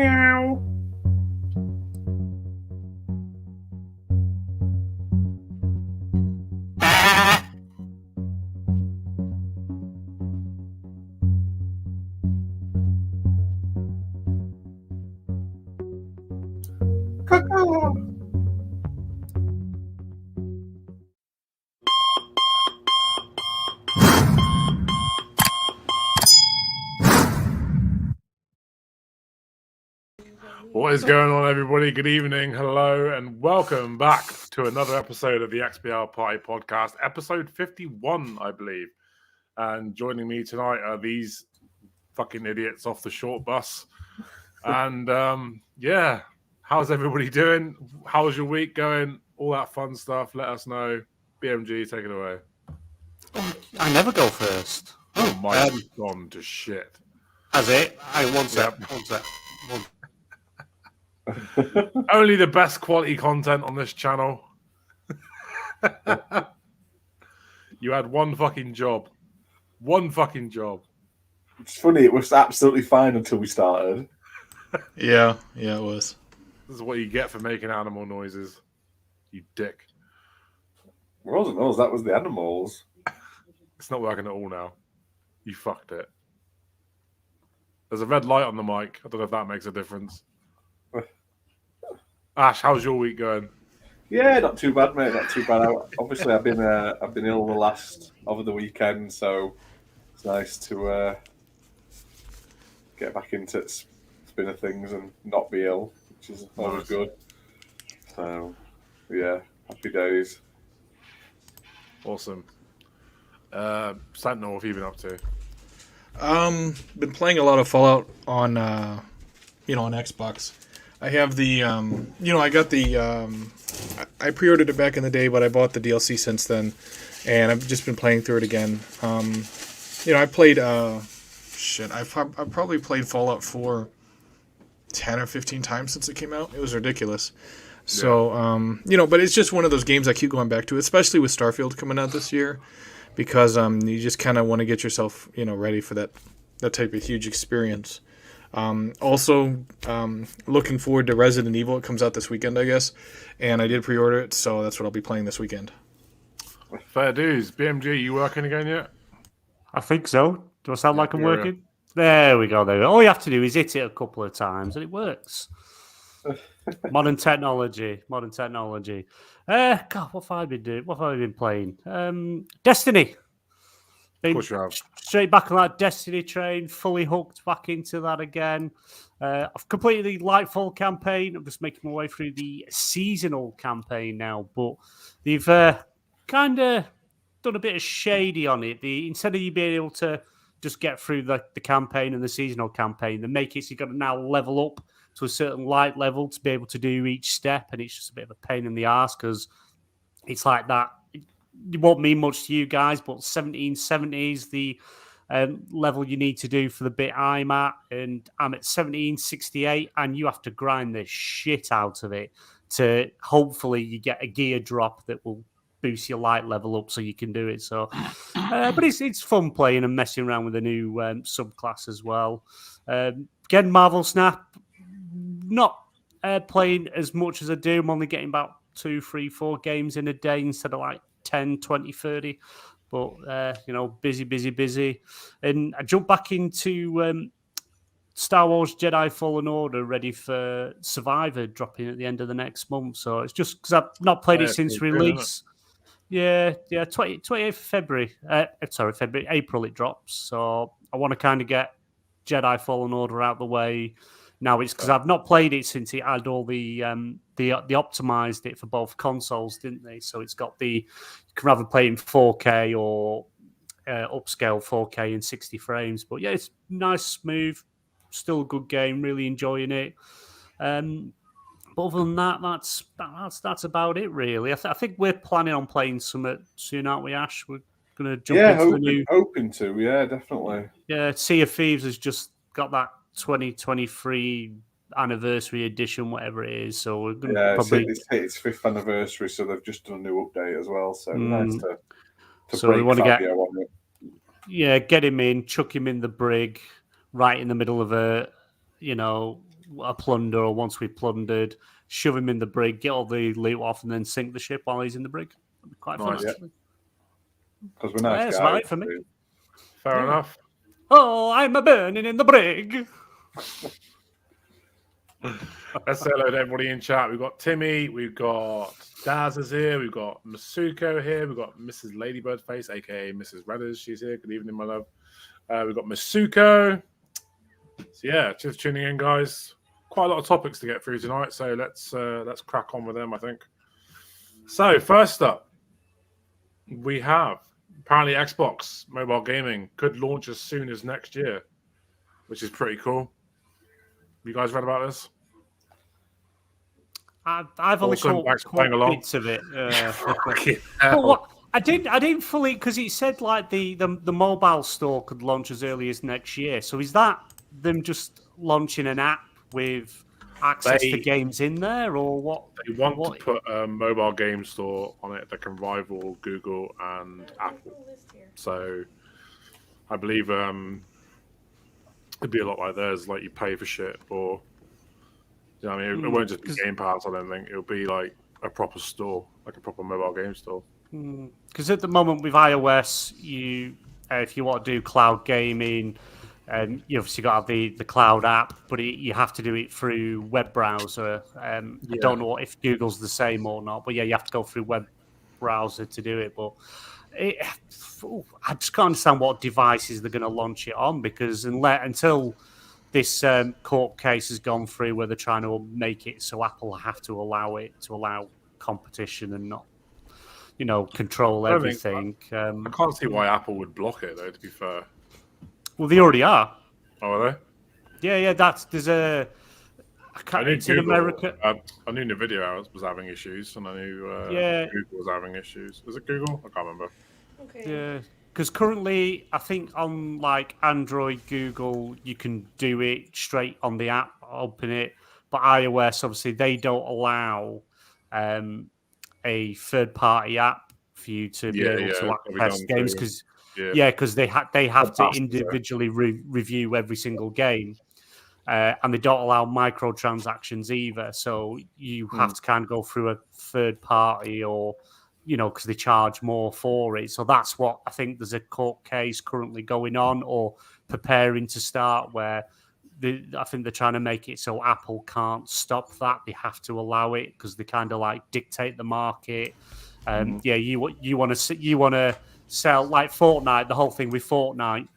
Meow. What is going on, everybody? Good evening, hello, and welcome back to another episode of the XBL Party Podcast, episode 51, I believe. And joining me tonight are these fucking idiots off the short bus. And yeah, how's everybody doing? How's your week going? All that fun stuff. Let us know. BMG, take it away. I never go first. Oh, Mike's gone to shit. Has it? One sec. Only the best quality content on this channel. You had one fucking job. One fucking job. It's funny, it was absolutely fine until we started. Yeah, it was. This is what you get for making animal noises. You dick. It wasn't us, that was the animals. It's not working at all now. You fucked it. There's a red light on the mic. I don't know if that makes a difference. Ash, how's your week going? Yeah, not too bad, mate. Not too bad. Obviously, I've been ill over the weekend, so it's nice to get back into spin of things and not be ill, which is always good. So, yeah, happy days. Awesome. Sentinel, what have you been up to? Been playing a lot of Fallout on on Xbox. I have the I got the I pre-ordered it back in the day, but I bought the DLC since then, and I've just been playing through it again. I played I've probably played Fallout 4 10 or 15 times since it came out. It was ridiculous. So but it's just one of those games I keep going back to, especially with Starfield coming out this year, because you just kind of want to get yourself ready for that type of huge experience. Also, looking forward to Resident Evil. It comes out this weekend, I guess, and I did pre-order it, so that's what I'll be playing this weekend. Fair dues. BMG, you working again yet? I think so. Do I sound like I'm working? There we go. All you have to do is hit it a couple of times, and it works. Modern technology. God, what have I been doing? What have I been playing? Destiny. Been straight back on that Destiny train, fully hooked back into that again. I've completed the Lightfall campaign. I'm just making my way through the seasonal campaign now, but they've kind of done a bit of shady on it. Instead of you being able to just get through the campaign and the seasonal campaign, they make it so you've got to now level up to a certain light level to be able to do each step, and it's just a bit of a pain in the arse because it's like that. It won't mean much to you guys, but 1770 is the level you need to do for the bit I'm at, and I'm at 1768, and you have to grind the shit out of it to hopefully you get a gear drop that will boost your light level up so you can do it. So, but it's fun playing and messing around with a new subclass as well. Getting Marvel Snap, not playing as much as I do. I'm only getting about 2, 3, 4 games in a day instead of like 10, 20, 30. But, busy. And I jumped back into Star Wars Jedi Fallen Order, ready for Survivor dropping at the end of the next month. So it's just because I've not played it since release. Yeah, 28th of February. April it drops. So I want to kind of get Jedi Fallen Order out the way. Now it's because I've not played it since it had all the optimized it for both consoles, didn't they? So it's got you can rather play in 4K or upscale 4K in 60 frames. But yeah, it's nice, smooth, still a good game. Really enjoying it. But other than that, that's about it, really. I think we're planning on playing some soon, aren't we, Ash? We're going to jump into the new. Hoping to, yeah, definitely. Yeah, Sea of Thieves has just got that 2023 anniversary edition, whatever it is. So we're going to probably it's its 5th anniversary, so they've just done a new update as well. So nice to so we want to get get him in, chuck him in the brig, right in the middle of a a plunder, or once we've plundered, shove him in the brig, get all the loot off, and then sink the ship while he's in the brig. That'd be quite fun, Nice. actually. Because we're nice That's guys. right for me. Fair enough. Oh, I'm a burning in the brig. Let's say hello to everybody in chat. We've got Timmy, we've got Daz is here, we've got Masuko here, we've got Mrs. Ladybirdface, aka Mrs. Redders. She's here. Good evening, my love. We've got Masuko. So yeah, just tuning in, guys. Quite a lot of topics to get through tonight, so let's crack on with them, I think. So first up, we have apparently Xbox mobile gaming could launch as soon as next year, which is pretty cool. You guys read about this? I've only caught bits of it. But what, I didn't fully, because it said like the mobile store could launch as early as next year. So is that them just launching an app with access to games in there, or what? They want to put a mobile game store on it that can rival Google and Apple. So I believe it'd be a lot like theirs, like you pay for shit, or you know what I mean? It won't just be Game Pass, I don't think. It'll be like a proper store, like a proper mobile game store. Because at the moment with iOS, you if you want to do cloud gaming, you obviously got to have the cloud app, but you have to do it through web browser. I don't know if Google's the same or not, but yeah, you have to go through web browser to do it. But I just can't understand what devices they're going to launch it on, because until this court case has gone through where they're trying to make it so Apple have to allow it to allow competition and not, control everything. I can't see why Apple would block it, though, to be fair. Well, they already are. Oh, are they? Yeah. There's a. I knew it's in Google, America. I knew NVIDIA was having issues, and I knew Google was having issues. Was it Google? I can't remember. Okay. Yeah, because currently, I think on like Android, Google, you can do it straight on the app, open it. But iOS, obviously, they don't allow a third-party app for you to be able to access games, because they have to individually review every single game. And they don't allow microtransactions either. So you have to kind of go through a third party, or, because they charge more for it. So that's what I think there's a court case currently going on or preparing to start, where I think they're trying to make it so Apple can't stop that. They have to allow it because they kind of like dictate the market. Yeah, you want to sell like Fortnite, the whole thing with Fortnite,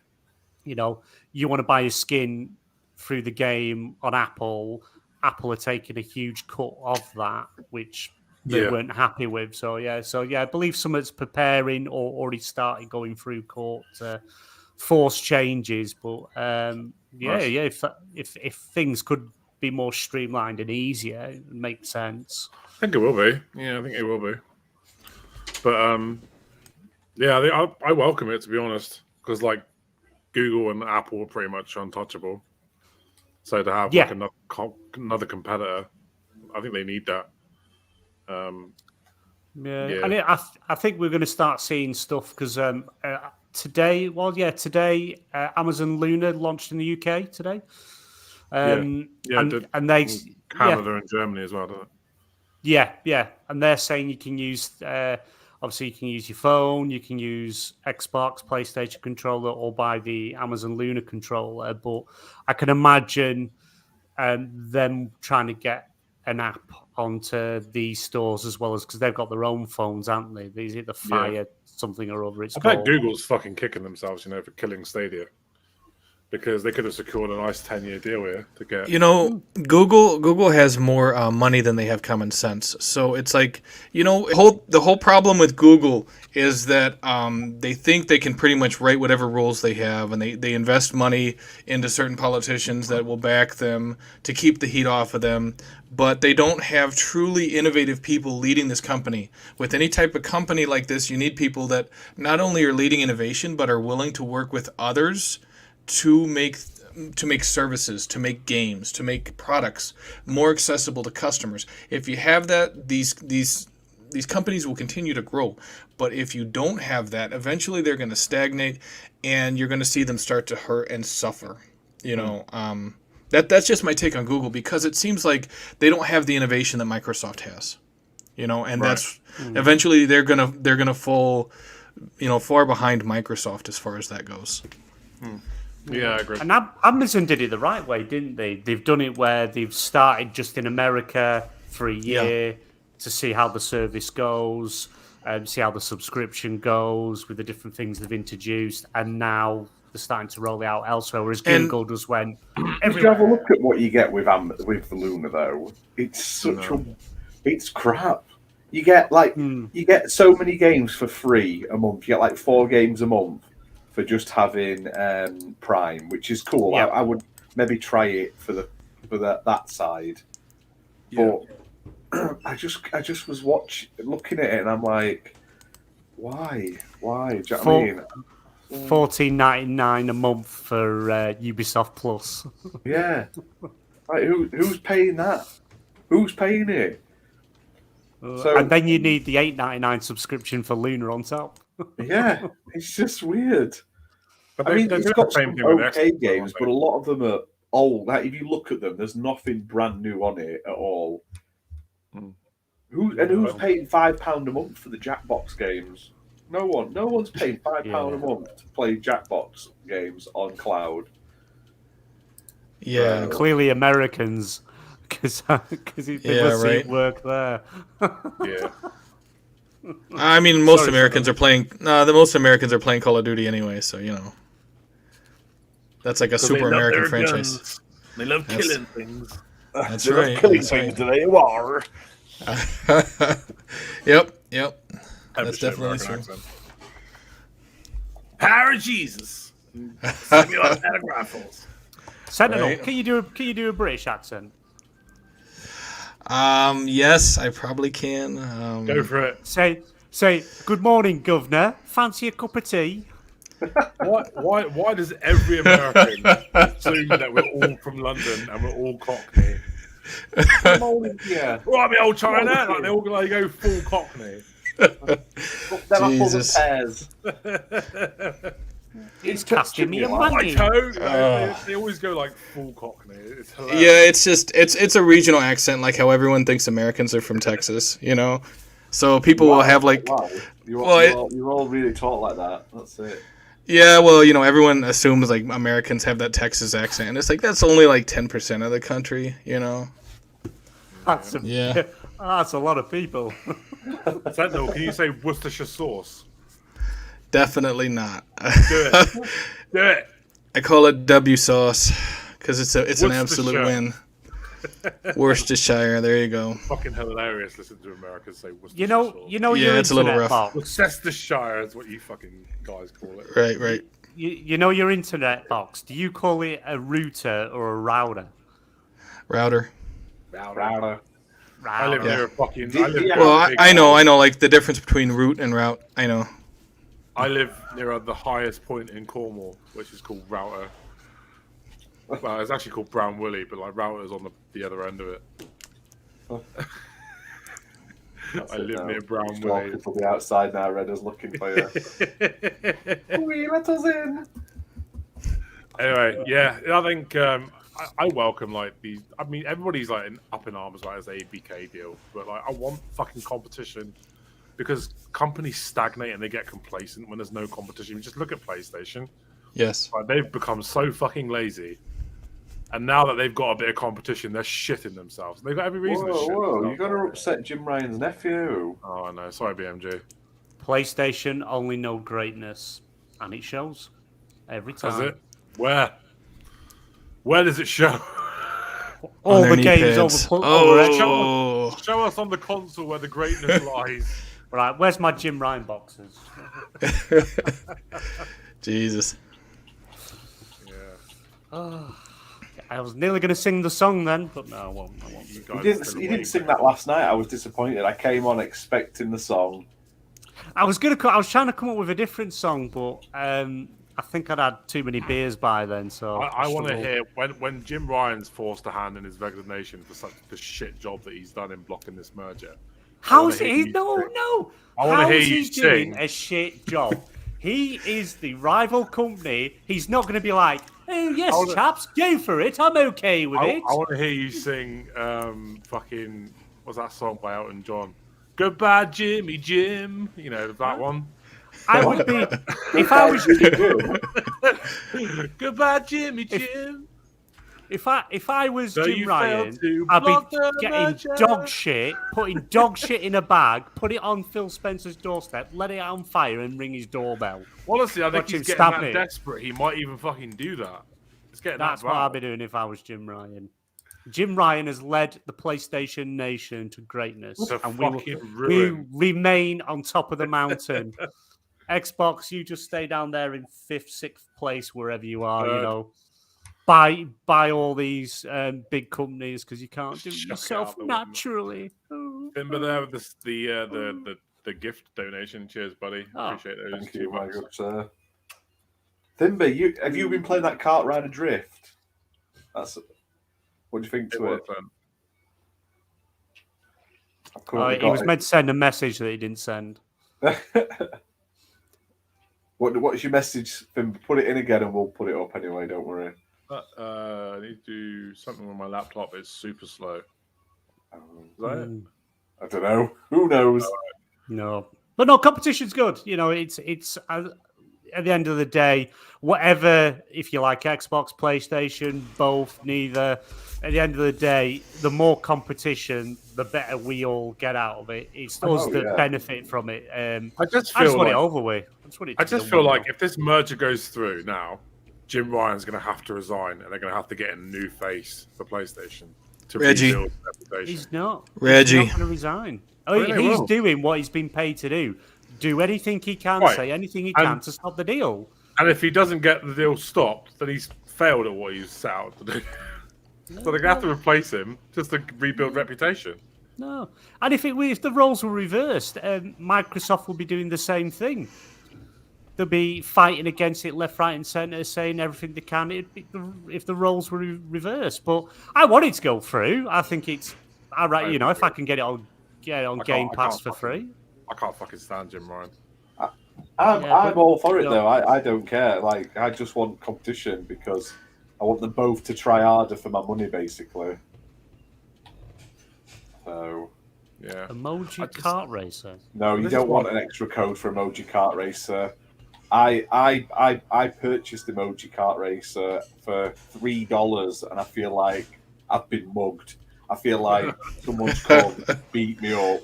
you want to buy a skin through the game on Apple are taking a huge cut of that, which they weren't happy with. So I believe someone's preparing or already started going through court to force changes. But if things could be more streamlined and easier, it would make sense. I think it will be. Yeah, I think it will be. But I welcome it, to be honest, because like Google and Apple are pretty much untouchable. So to have like another competitor, I think they need that. I think we're going to start seeing stuff because today, Amazon Luna launched in the UK today. And they Canada and Germany as well, don't it? Yeah, and they're saying you can use. Obviously, you can use your phone, you can use Xbox, PlayStation controller, or buy the Amazon Luna controller. But I can imagine them trying to get an app onto these stores as well, as because they've got their own phones, haven't they? Is it the Fire something or other? It's I bet Google's fucking kicking themselves, for killing Stadia. Because they could have secured a nice 10-year deal here to get. Google has more money than they have common sense. So it's like, the whole problem with Google is that they think they can pretty much write whatever rules they have, and they invest money into certain politicians that will back them to keep the heat off of them. But they don't have truly innovative people leading this company. With any type of company like this, you need people that not only are leading innovation, but are willing to work with others to make services, to make games, to make products more accessible to customers. If you have that, these companies will continue to grow. But if you don't have that, eventually they're going to stagnate, and you're going to see them start to hurt and suffer. That's just my take on Google, because it seems like they don't have the innovation that Microsoft has, and that's eventually they're gonna fall, far behind Microsoft as far as that goes. Yeah, I agree. And Amazon did it the right way, didn't they? They've done it where they've started just in America for a year to see how the service goes, see how the subscription goes with the different things they've introduced, and now they're starting to roll it out elsewhere. Whereas Google just went If you have a look at what you get with the Luna, though, it's it's crap. You get you get so many games for free a month. You get like 4 games a month for just having Prime, which is cool. Yeah. I would maybe try it for that side, but I just was looking at it, and I'm like, why? Do you know what I mean? $14.99 a month for Ubisoft Plus. Yeah, like who's paying that? Who's paying it? And then you need the $8.99 subscription for Luna on top. Yeah, it's just weird. But I mean, they're it's doing got the same some thing with okay Xbox, games, aren't but they? a lot of them are old. Like, if you look at them, there's nothing brand new on it at all. Who's paying £5 a month for the Jackbox games? No one. No one's paying £5 a month to play Jackbox games on cloud. Yeah, Clearly Americans, because they will see it work there. Yeah. I mean, most Americans are playing. Most Americans are playing Call of Duty anyway, so that's like a super American franchise. Guns. They love killing things. That's They love right. killing That's things, right. do they? War. Yep. That's definitely true. Power of Jesus. Send me on rifles. Sentinel, Right. can you do a British accent? Yes, I probably can. Go for it. Say, good morning, governor. Fancy a cup of tea? Why does every American assume that we're all from London and we're all Cockney? Yeah. Right, me old China, like they all go full Cockney. Jesus. It's costing me a Like money. they always go like full Cockney. It's hilarious. Yeah, it's just it's a regional accent, like how everyone thinks Americans are from Texas. So people will have like. Wow. You're all really taught like that. That's it. Yeah, well, everyone assumes like Americans have that Texas accent, and it's like that's only like 10% of the country. That's a lot of people. Sentinel, can you say Worcestershire sauce? Definitely not. Do it. Do it. I call it W sauce because it's an absolute win. Worcestershire, there you go. Fucking hilarious. Listen to Americans say Worcestershire You know Yeah, your it's a little internet rough. box. Worcestershire is what you fucking guys call it. Right. You know your internet box. Do you call it a router or a router? Router. Router. I live near a fucking. Well, I know, like the difference between route and route. I know. I live near the highest point in Cornwall, which is called Router. Well, it's actually called Brown Willie, but like Router's on the other end of it. I live near Brown Willie. People be outside now, Redder's looking for you. Let us in. Anyway, yeah, I think I welcome like these. I mean, everybody's like up in arms about this ABK deal, but like I want fucking competition because companies stagnate and they get complacent when there's no competition. Just look at PlayStation. Yes. Like, they've become so fucking lazy, and now that they've got a bit of competition, they're shitting themselves. They've got every reason to shit themselves. You're gonna upset Jim Ryan's nephew. Oh no, sorry, BMG. PlayStation only know greatness, and it shows every time. Does it? Where? Where does it show? All On their the knee games pads. over. Show us on the console where the greatness lies. Right, where's my Jim Ryan boxes? Jesus. Yeah. I was nearly going to sing the song then, but no, I won't. You He guys didn't sing that last night. I was disappointed. I came on expecting the song. I was trying to come up with a different song, but I think I'd had too many beers by then. So I want to hear when Jim Ryan's forced a hand in his resignation for such the shit job that he's done in blocking this merger. How is he? No. I want to hear you doing sing. a shit job? He is the rival company. He's not going to be like, "Oh yes, wanna- chaps, go for it. I'm okay with I it." want to hear you sing fucking what's that song by Elton John? Goodbye, Jimmy Jim. You know that one. I would be if I was Goodbye, Jimmy Jim. if I was So Jim you Ryan, failed to I'd block be the getting merger. dog shit, putting dog shit in a bag, put it on Phil Spencer's doorstep, let it out on fire, and ring his doorbell. Honestly, I think Watch he's him getting stab that me. desperate. He might even fucking do that. It's getting That's that what bad. I'd be doing if I was Jim Ryan. Jim Ryan has led the PlayStation nation to greatness, To and fucking we ruin. remain on top of the mountain. Xbox, you just stay down there in 5th, 6th place, wherever you are. You Third. know, buy all these big companies because you can't do it Chuck it yourself out the window. naturally. Oh, Timber there with the gift donation. Cheers, buddy. Oh, Appreciate those Thank you, my $2. good sir. Thimby, have you been playing that Kart Rider Drift? What do you think It to was it? fun. I've currently he got was it. meant to send a message that he didn't send. What's your message, Thimby? Put it in again and we'll put it up anyway, don't worry. I need to do something on my laptop. It's super slow. Is that it? I don't know. Who knows? No, but no, competition's good. You know, it's at the end of the day, whatever, if you like Xbox, PlayStation, both, neither. At the end of the day, the more competition, the better we all get out of it. It's us that benefit from it. I just I just feel want it like over with. I just feel like if this merger goes through now, Jim Ryan's going to have to resign, and they're going to have to get a new face for PlayStation to Reggie. rebuild his reputation. He's not. Reggie. He's not going to resign. Oh, Well, they he's will. doing what he's been paid to do. Do anything he can, Right. say anything he And- can to stop the deal. And if he doesn't get the deal stopped, then he's failed at what he's set out to do. So they're going to have to replace him just to rebuild reputation. No, and if the roles were reversed, Microsoft will be doing the same thing. They'll be fighting against it left, right, and centre, saying everything they can. If the roles were reversed, but I want it to go through. I think it's all right. You know, if I can get it on Game Pass for free. I can't fucking stand Jim Ryan. I'm all for it you though. know- I don't care. Like I just want competition because I want them both to try harder for my money, basically. So Yeah. Emoji Kart Racer. no, you This don't is want what- an extra code for Emoji Kart Racer. I purchased Emoji Kart Racer for $3, and I feel like I've been mugged. I feel like someone's come, beat me up,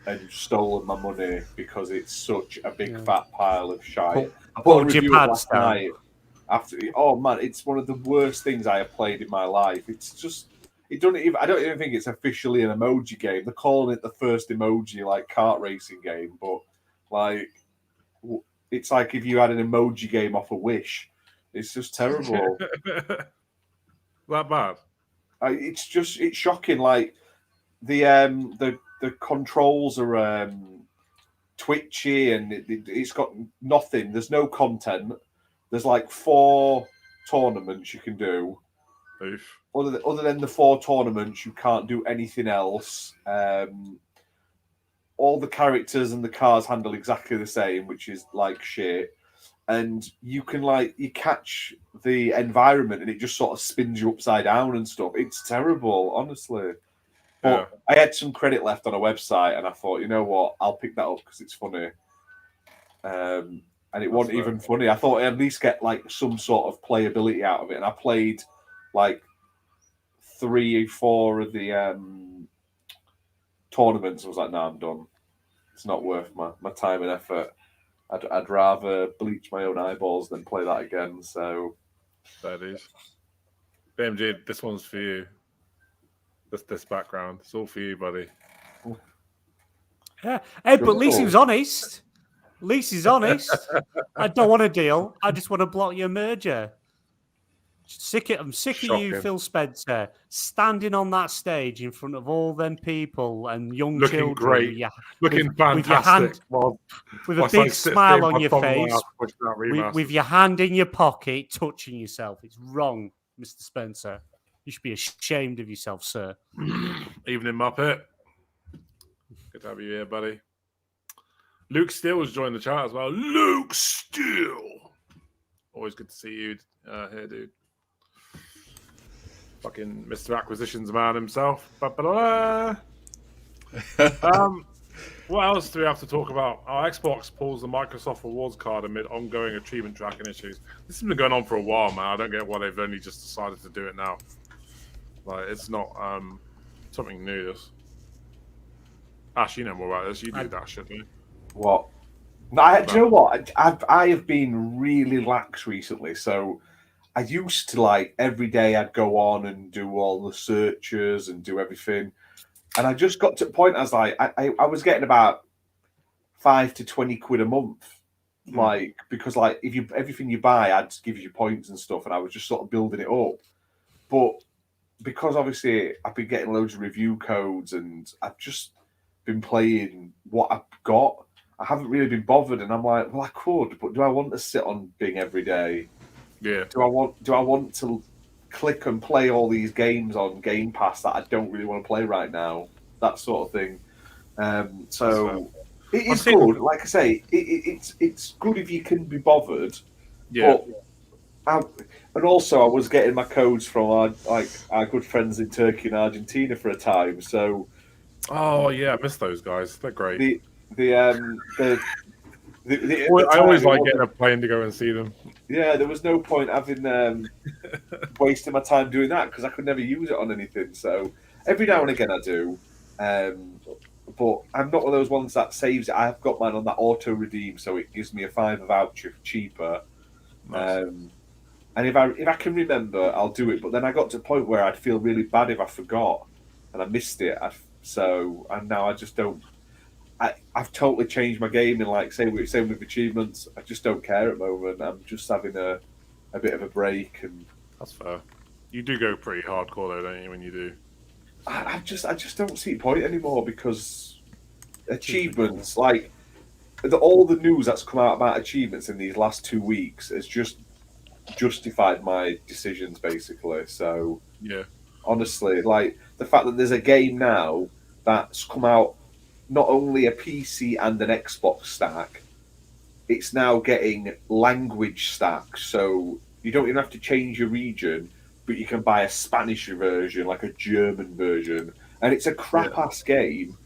and stolen my money because it's such a big fat pile of shite. I put a Hold your review up pads last down. night after. Oh man, it's one of the worst things I have played in my life. It's just. It don't even. I don't even think it's officially an emoji game. They're calling it the first emoji like kart racing game, but like it's like if you had an emoji game off a Wish. It's just terrible. That bad? It's shocking. Like the controls are twitchy and it's got nothing. There's no content. There's like 4 tournaments you can do. Oof. Other than the 4 tournaments, you can't do anything else. All the characters and the cars handle exactly the same, which is like shit. And you can you catch the environment and it just sort of spins you upside down and stuff. It's terrible, honestly. But I had some credit left on a website and I thought, you know what, I'll pick that up because it's funny. And it wasn't even funny. I thought I'd at least get some sort of playability out of it. And I played 3 or 4 of the tournaments. I was like, no, I'm done. It's not worth my time and effort. I'd rather bleach my own eyeballs than play that again. So That is. BMG, this one's for you. This background. It's all for you, buddy. Yeah. Hey, but at least he was honest. At least he's honest. I don't want a deal. I just want to block your merger. I'm sick of you, Shocking. Phil Spencer, standing on that stage in front of all them people and young Looking children. great. Looking with your fantastic. hand- While with a my son big sits smile there on with your my thumb in my face, mouth, pushing out remasters. with your hand in your pocket, touching yourself. It's wrong, Mr. Spencer. You should be ashamed of yourself, sir. Evening, Muppet. Good to have you here, buddy. Luke Steele has joined the chat as well. Luke Steele. Always good to see you here, dude. Fucking Mr. Acquisitions man himself. What else do we have to talk about? Our Xbox pulls the Microsoft Rewards card amid ongoing achievement tracking issues. This has been going on for a while, man. I don't get why they've only just decided to do it now. Like, it's not something new. This. Ash, you know more about this. You do that shit, don't you? What? No, do you know what? I have been really lax recently. So I used to, like, every day I'd go on and do all the searches and do everything. And I just got to the point as like I was getting about 5 to 20 quid a month, like because like if you everything you buy adds gives you points and stuff, and I was just sort of building it up. But because obviously I've been getting loads of review codes and I've just been playing what I've got, I haven't really been bothered. And I'm like, well, I could, but do I want to sit on Bing every day? Yeah. Do I want to click and play all these games on Game Pass that I don't really want to play right now, that sort of thing. So it is good. Like I say, it's good if you can be bothered. Yeah. And also, I was getting my codes from our good friends in Turkey and Argentina for a time. So, oh yeah, I miss those guys. They're great. I always like getting a plane to go and see them. Yeah, there was no point having wasting my time doing that because I could never use it on anything. So every now and again I do, but I'm not one of those ones that saves it. I've got mine on that auto redeem, so it gives me a £5 voucher cheaper. Nice. And if I can remember, I'll do it. But then I got to a point where I'd feel really bad if I forgot and I missed it. And now I just don't. I've totally changed my game, and like same with achievements. I just don't care at the moment. I'm just having a bit of a break, and that's fair. You do go pretty hardcore though, don't you? When you do, I just don't see the point anymore because achievements, like all the news that's come out about achievements in these last 2 weeks, has just justified my decisions basically. So yeah, honestly, like the fact that there's a game now that's come out. Not only a PC and an Xbox stack, it's now getting language stacks. So you don't even have to change your region, but you can buy a Spanish version, like a German version. And it's a crap-ass game,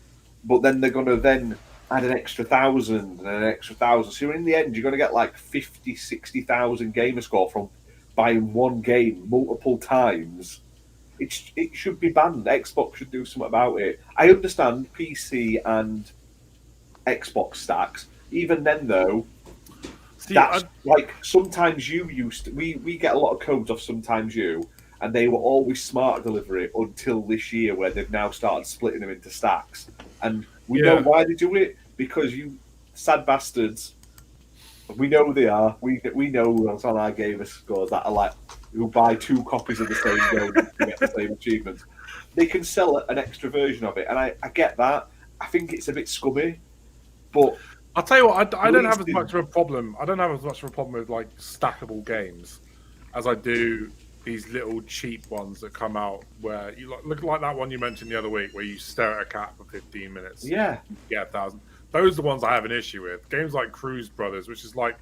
but then they're going to then add an extra 1,000 and an extra 1,000. So in the end, you're going to get like 50, 60,000 gamer score from buying one game multiple times. It should be banned. Xbox should do something about it. I understand PC and Xbox stacks. Even then, though, like Sometimes You used to, we get a lot of codes off Sometimes You, and they were always smart delivery until this year, where they've now started splitting them into stacks. And we know why they do it, because you sad bastards. We know they are. We know what's on our gamer scores that are like who buy 2 copies of the same game to get the same achievements. They can sell an extra version of it, and I get that. I think it's a bit scummy, but I'll tell you what. I don't have as much of a problem. I don't have as much of a problem with like stackable games as I do these little cheap ones that come out where you look like that one you mentioned the other week, where you stare at a cat for 15 minutes. Yeah, you get 1,000. Those are the ones I have an issue with. Games like Cruise Brothers, which is like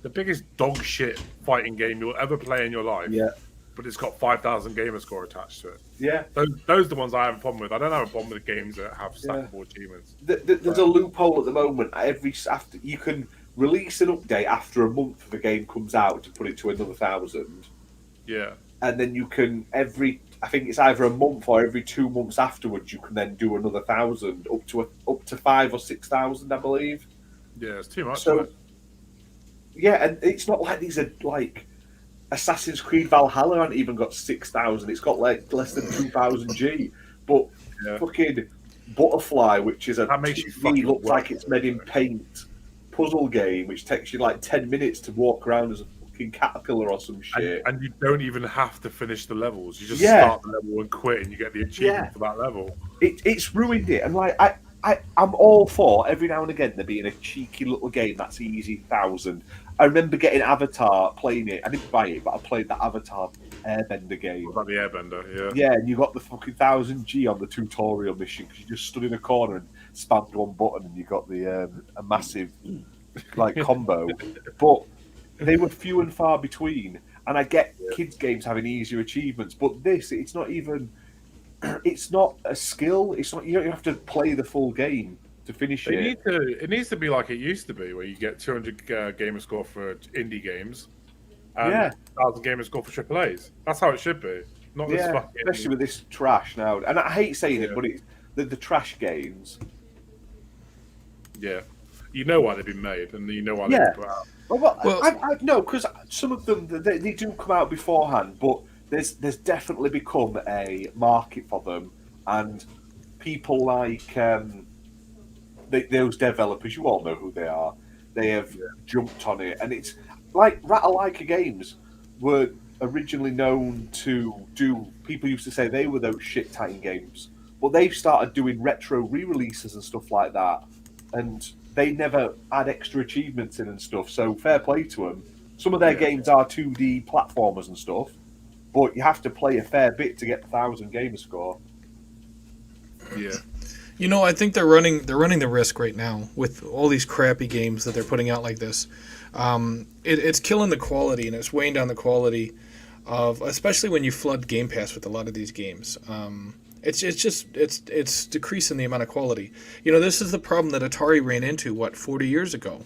the biggest dog shit fighting game you'll ever play in your life. Yeah. But it's got 5,000 gamer score attached to it. Yeah. Those are the ones I have a problem with. I don't have a problem with games that have stackable achievements. There's a loophole at the moment. After you can release an update after a month if a game comes out to put it to another 1,000. Yeah. And then you can I think it's either a month or every 2 months afterwards. You can then do another 1,000 up to 5,000 or 6,000, I believe. Yeah, it's too much. So, yeah, and it's not like these are like Assassin's Creed Valhalla hasn't even got 6,000. It's got like less than 2,000 G. But fucking Butterfly, which is that makes you looks like it's made in paint puzzle game, which takes you like 10 minutes to walk around as a fucking caterpillar or some shit. And you don't even have to finish the levels. You just start the level and quit, and you get the achievement for that level. It's ruined it. And like I'm all for every now and again there being a cheeky little game that's easy 1,000. I remember getting Avatar, playing it. I didn't buy it, but I played that Avatar Airbender game. What about the Airbender? Yeah. Yeah, and you got the fucking 1000G on the tutorial mission because you just stood in a corner and spammed one button and you got the a massive like combo. But they were few and far between. And I get kids' games having easier achievements, but it's not even. It's not a skill. It's not. You don't have to play the full game to finish it. It needs to be like it used to be, where you get 200 gamer score for indie games, and 1,000 gamer score for AAA's. That's how it should be. Not this fucking... especially with this trash now. And I hate saying it, but it's the trash games. Yeah, you know why they've been made, and you know why they've been put out. Well, no, because some of them they do come out beforehand, but there's definitely become a market for them, and people like those developers, you all know who they are. They have jumped on it, and it's like Ratalaika Games were originally known to do. People used to say they were those shit Titan games, but they've started doing retro re-releases and stuff like that, and they never add extra achievements in and stuff, so fair play to them. Some of their games are 2D platformers and stuff, but you have to play a fair bit to get the 1,000 gamer score. Yeah. You know, I think they're running the risk right now with all these crappy games that they're putting out like this. It's killing the quality, and it's weighing down the quality of, especially when you flood Game Pass with a lot of these games. It's decreasing the amount of quality. You know, this is the problem that Atari ran into 40 years ago.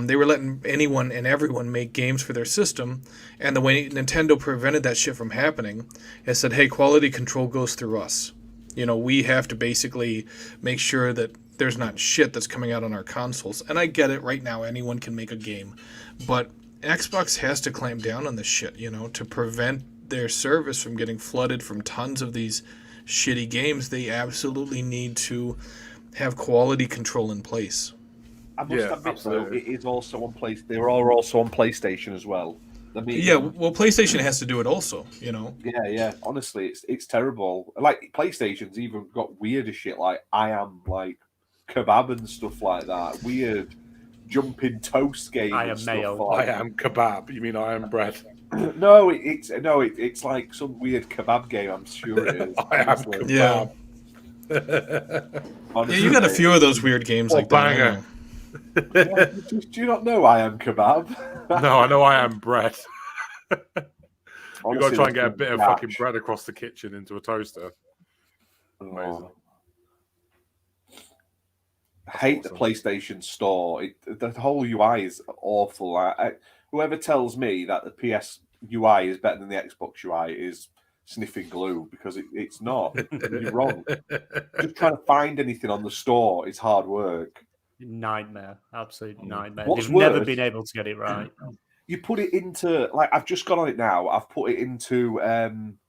They were letting anyone and everyone make games for their system, and the way Nintendo prevented that shit from happening is said, hey, quality control goes through us. You know, we have to basically make sure that there's not shit that's coming out on our consoles. And I get it, right now anyone can make a game, but Xbox has to clamp down on this shit, you know, to prevent their service from getting flooded from tons of these shitty games. They absolutely need to have quality control in place. I must admit, though, it is also on PlayStation. They are also on PlayStation as well. I mean, well, PlayStation has to do it also, you know. Yeah. Honestly, it's terrible. Like PlayStation's even got weirder shit, like I Am like Kebab and stuff like that. Weird jumping toast game. I Am Mayo. I Am Kebab. You mean I Am Bread? No, it's like some weird kebab game. I'm sure it is. I Am Kebab. Honestly, You got a few of those weird games like banger. that. Do you not know I Am Kebab? No, I know I Am Bread. We've got to try and get a bit of trash. fucking bread across the kitchen into a toaster. Amazing. I hate the PlayStation Store. The whole UI is awful. Whoever tells me that the PS UI is better than the Xbox UI is sniffing glue, because it's not. You're wrong. Just trying to find anything on the store is hard work. Nightmare. Absolute nightmare. What's They've never worse, been able to get it right. You put it into, like, I've just gone on it now. I've put it into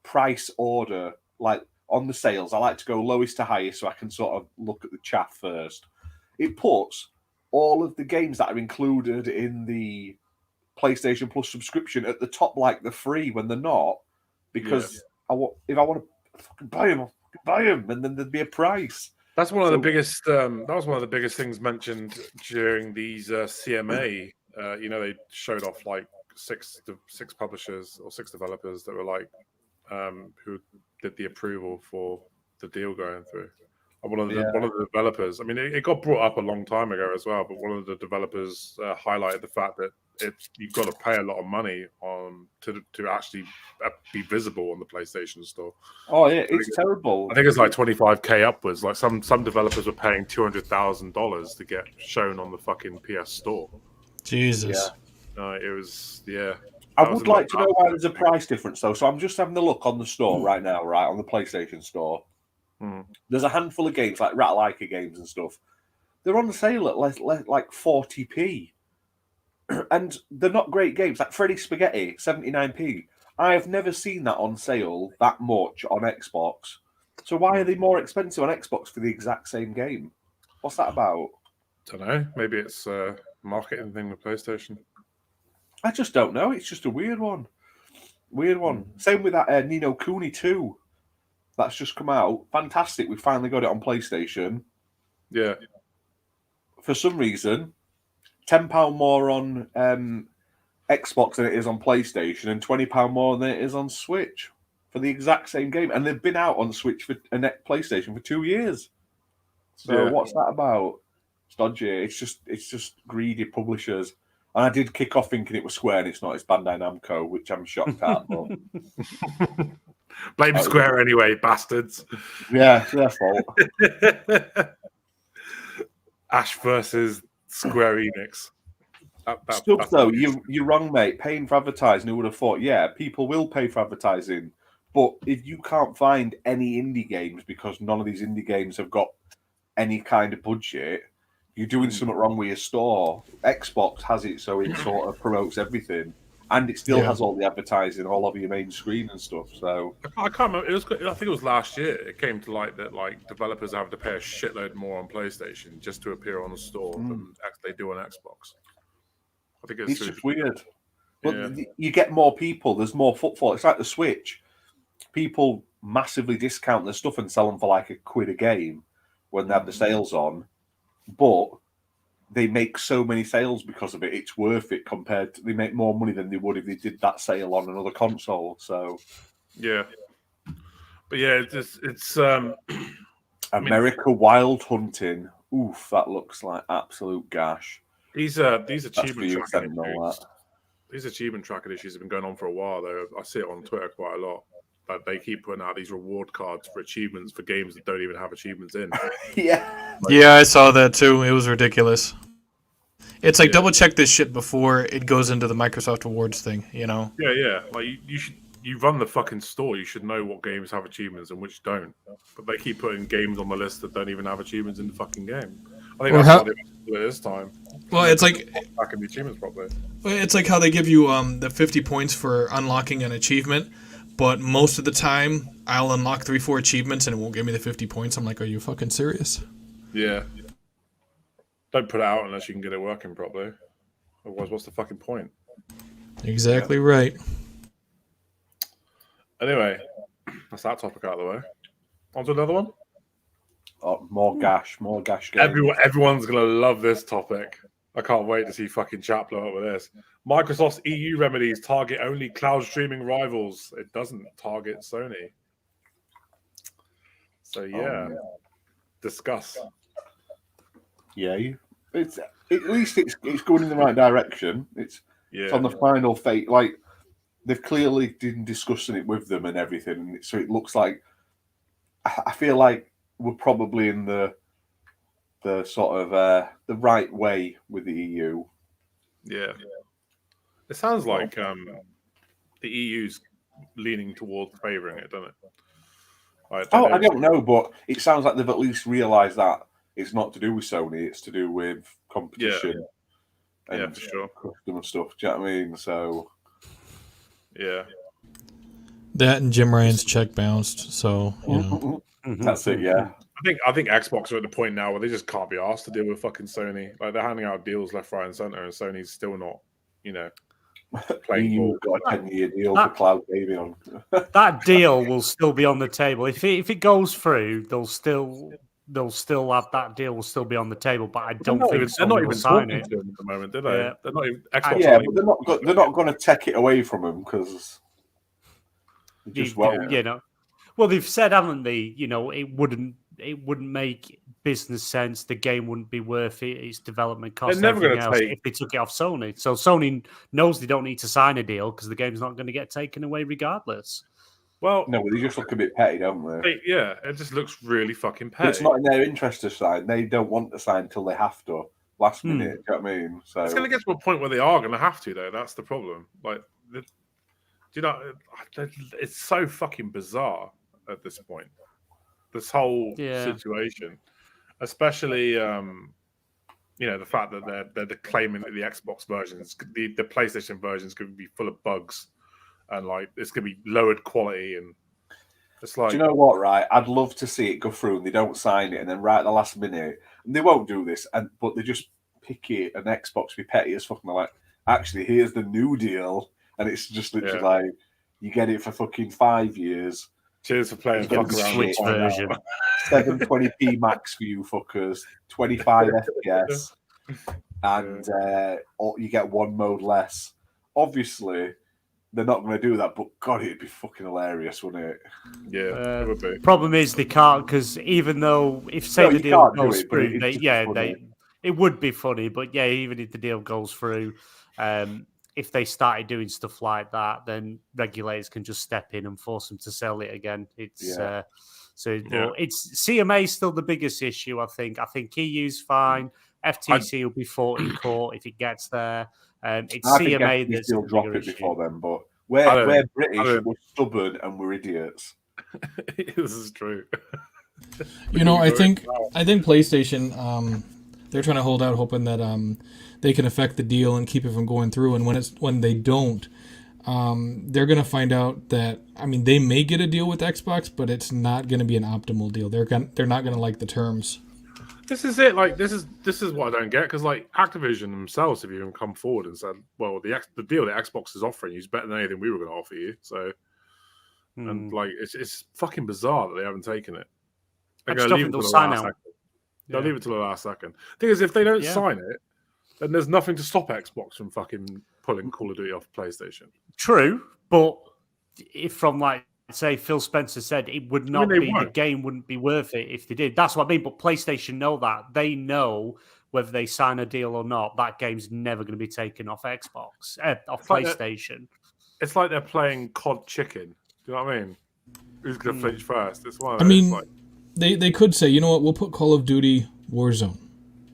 price order, like on the sales. I like to go lowest to highest so I can sort of look at the chat first. It puts all of the games that are included in the PlayStation Plus subscription at the top, like they're free when they're not, because if I want to fucking buy them, I'll fucking buy them, and then there'd be a price. That's one of the biggest. That was one of the biggest things mentioned during these CMA. You know, they showed off like six publishers or 6 developers that were like who did the approval for the deal going through. And one of the developers. I mean, it got brought up a long time ago as well, but one of the developers highlighted the fact that you've got to pay a lot of money to actually be visible on the PlayStation Store. Oh yeah, it's terrible. I think it's like $25,000 upwards. Like some developers were paying $200,000 to get shown on the fucking PS Store. Jesus. It was I would like to know why there's a price difference though. So I'm just having a look on the store right now, right on the PlayStation Store. There's a handful of games like Ratalaika games and stuff. They're on sale at like 40p. And they're not great games. Like Freddy Spaghetti, 79p. I have never seen that on sale that much on Xbox. So why are they more expensive on Xbox for the exact same game? What's that about? Don't know. Maybe it's a marketing thing with PlayStation. I just don't know. It's just a weird one. Same with that Ni no Kuni 2. That's just come out. Fantastic. We finally got it on PlayStation. Yeah. For some reason, £10 more on Xbox than it is on PlayStation, and £20 more than it is on Switch for the exact same game. And they've been out on Switch and PlayStation for 2 years. So what's that about? It's dodgy. It's just greedy publishers. And I did kick off thinking it was Square and it's not. It's Bandai Namco, which I'm shocked at. But blame Square anyway, bastards. Yeah, it's their fault. Ash versus Square Enix. Stuff though, you're wrong, mate. Paying for advertising, who would have thought? Yeah, people will pay for advertising, but if you can't find any indie games because none of these indie games have got any kind of budget, you're doing something wrong with your store. Xbox has it so it sort of promotes everything, and it still has all the advertising all over your main screen and stuff. So I can't remember. I think it was last year. It came to light that like developers have to pay a shitload more on PlayStation just to appear on the store than they do on Xbox. I think it's just weird. But you get more people. There's more footfall. It's like the Switch. People massively discount their stuff and sell them for like £1 a game when they have the sales on. But they make so many sales because of it. It's worth it compared to they make more money than they would if they did that sale on another console. So yeah, but yeah, it's America Wild Hunting. Oof, that looks like absolute gash. These achievement tracking issues have been going on for a while, though. I see it on Twitter quite a lot. But they keep putting out these reward cards for achievements for games that don't even have achievements in. Yeah, I saw that too. It was ridiculous. It's like double check this shit before it goes into the Microsoft Rewards thing, you know? Yeah. Like you run the fucking store. You should know what games have achievements and which don't. But they keep putting games on the list that don't even have achievements in the fucking game. I think that's what they do this time. Well, it's like back in the achievements properly. It's like how they give you the 50 points for unlocking an achievement. But most of the time, I'll unlock 3-4 achievements and it won't give me the 50 points. I'm like, are you fucking serious? Yeah. Don't put it out unless you can get it working properly. Otherwise, what's the fucking point? Exactly right. Anyway, that's that topic out of the way. On to another one. Oh, more gash games. Everyone's going to love this topic. I can't wait to see fucking chat blow up with this. Microsoft's EU remedies target only cloud streaming rivals. It doesn't target Sony. So discuss. Yeah, it's at least it's going in the right direction. It's on the final fate. Like they've clearly been discussing it with them and everything. So it looks like I feel like we're probably in the sort of the right way with the EU. Yeah. It sounds like the EU's leaning towards favouring it, doesn't it? I don't know, but it sounds like they've at least realised that it's not to do with Sony, it's to do with competition and for sure. customer stuff. Do you know what I mean? So, yeah. That and Jim Ryan's check bounced, so, you know. That's it, yeah. I think Xbox are at the point now where they just can't be asked to deal with fucking Sony. Like they're handing out deals left, right, and centre, and Sony's still not, playing You've got a 10-year deal for cloud gaming on. That deal will still be on the table. If it goes through, they'll still have that deal will still be on the table. But I don't think they're not even sign talking it to them at the moment, do they? Yeah. They're not even Xbox. Yeah, but they're not going to take it away from them because just won't. Well, they've said, haven't they? It wouldn't make business sense. The game wouldn't be worth it. Its development costs. They're never going to take if they took it off Sony. So Sony knows they don't need to sign a deal because the game's not going to get taken away regardless. Well, no, they just look a bit petty, don't they? Yeah, it just looks really fucking petty. But it's not in their interest to sign. They don't want to sign until they have to. Last minute, do you know what I mean? So it's going to get to a point where they are going to have to, though. That's the problem. Like, it's so fucking bizarre at this point. This whole situation, especially the fact that they're claiming that the Xbox versions, the PlayStation version is going to be full of bugs, and like it's going to be lowered quality, and it's like, do you know what? Right, I'd love to see it go through, and they don't sign it, and then right at the last minute, and they won't do this, but they just pick it, and Xbox be petty as fucking like, actually, here's the new deal, and it's just literally like you get it for fucking 5 years. Cheers for playing fuck around Switch version. 720p max for you fuckers, 25 FPS, and you get one mode less. obviously they're not going to do that. But God, it'd be fucking hilarious, wouldn't it? Yeah, it would be. Problem is they can't, because even though if the deal goes through, it would be funny. But yeah, even if the deal goes through, if they started doing stuff like that, then regulators can just step in and force them to sell it again. It's CMA is still the biggest issue. I think EU's fine. FTC will be fought in court if it gets there. It's CMA that's still drop it before then, but we're British, we're stubborn, and we're idiots. This is true. I think PlayStation, they're trying to hold out, hoping that they can affect the deal and keep it from going through. And when they don't, they're going to find out that they may get a deal with Xbox, but it's not going to be an optimal deal. They're not going to like the terms. This is it. Like this is what I don't get, because like Activision themselves have even come forward and said, well, the deal that Xbox is offering you is better than anything we were going to offer you. So, and like it's fucking bizarre that they haven't taken it. They're going to leave it to the last second. They'll leave it to the last second. Thing is, if they don't sign it, then there's nothing to stop Xbox from fucking pulling Call of Duty off PlayStation. True, but if from say Phil Spencer said, it would not be, the game wouldn't be worth it if they did. That's what I mean. But PlayStation know that. They know whether they sign a deal or not, that game's never going to be taken off Xbox, off PlayStation. It's like they're playing COD Chicken. Do you know what I mean? Who's going to finish first? It's one of those, they could say, you know what, we'll put Call of Duty Warzone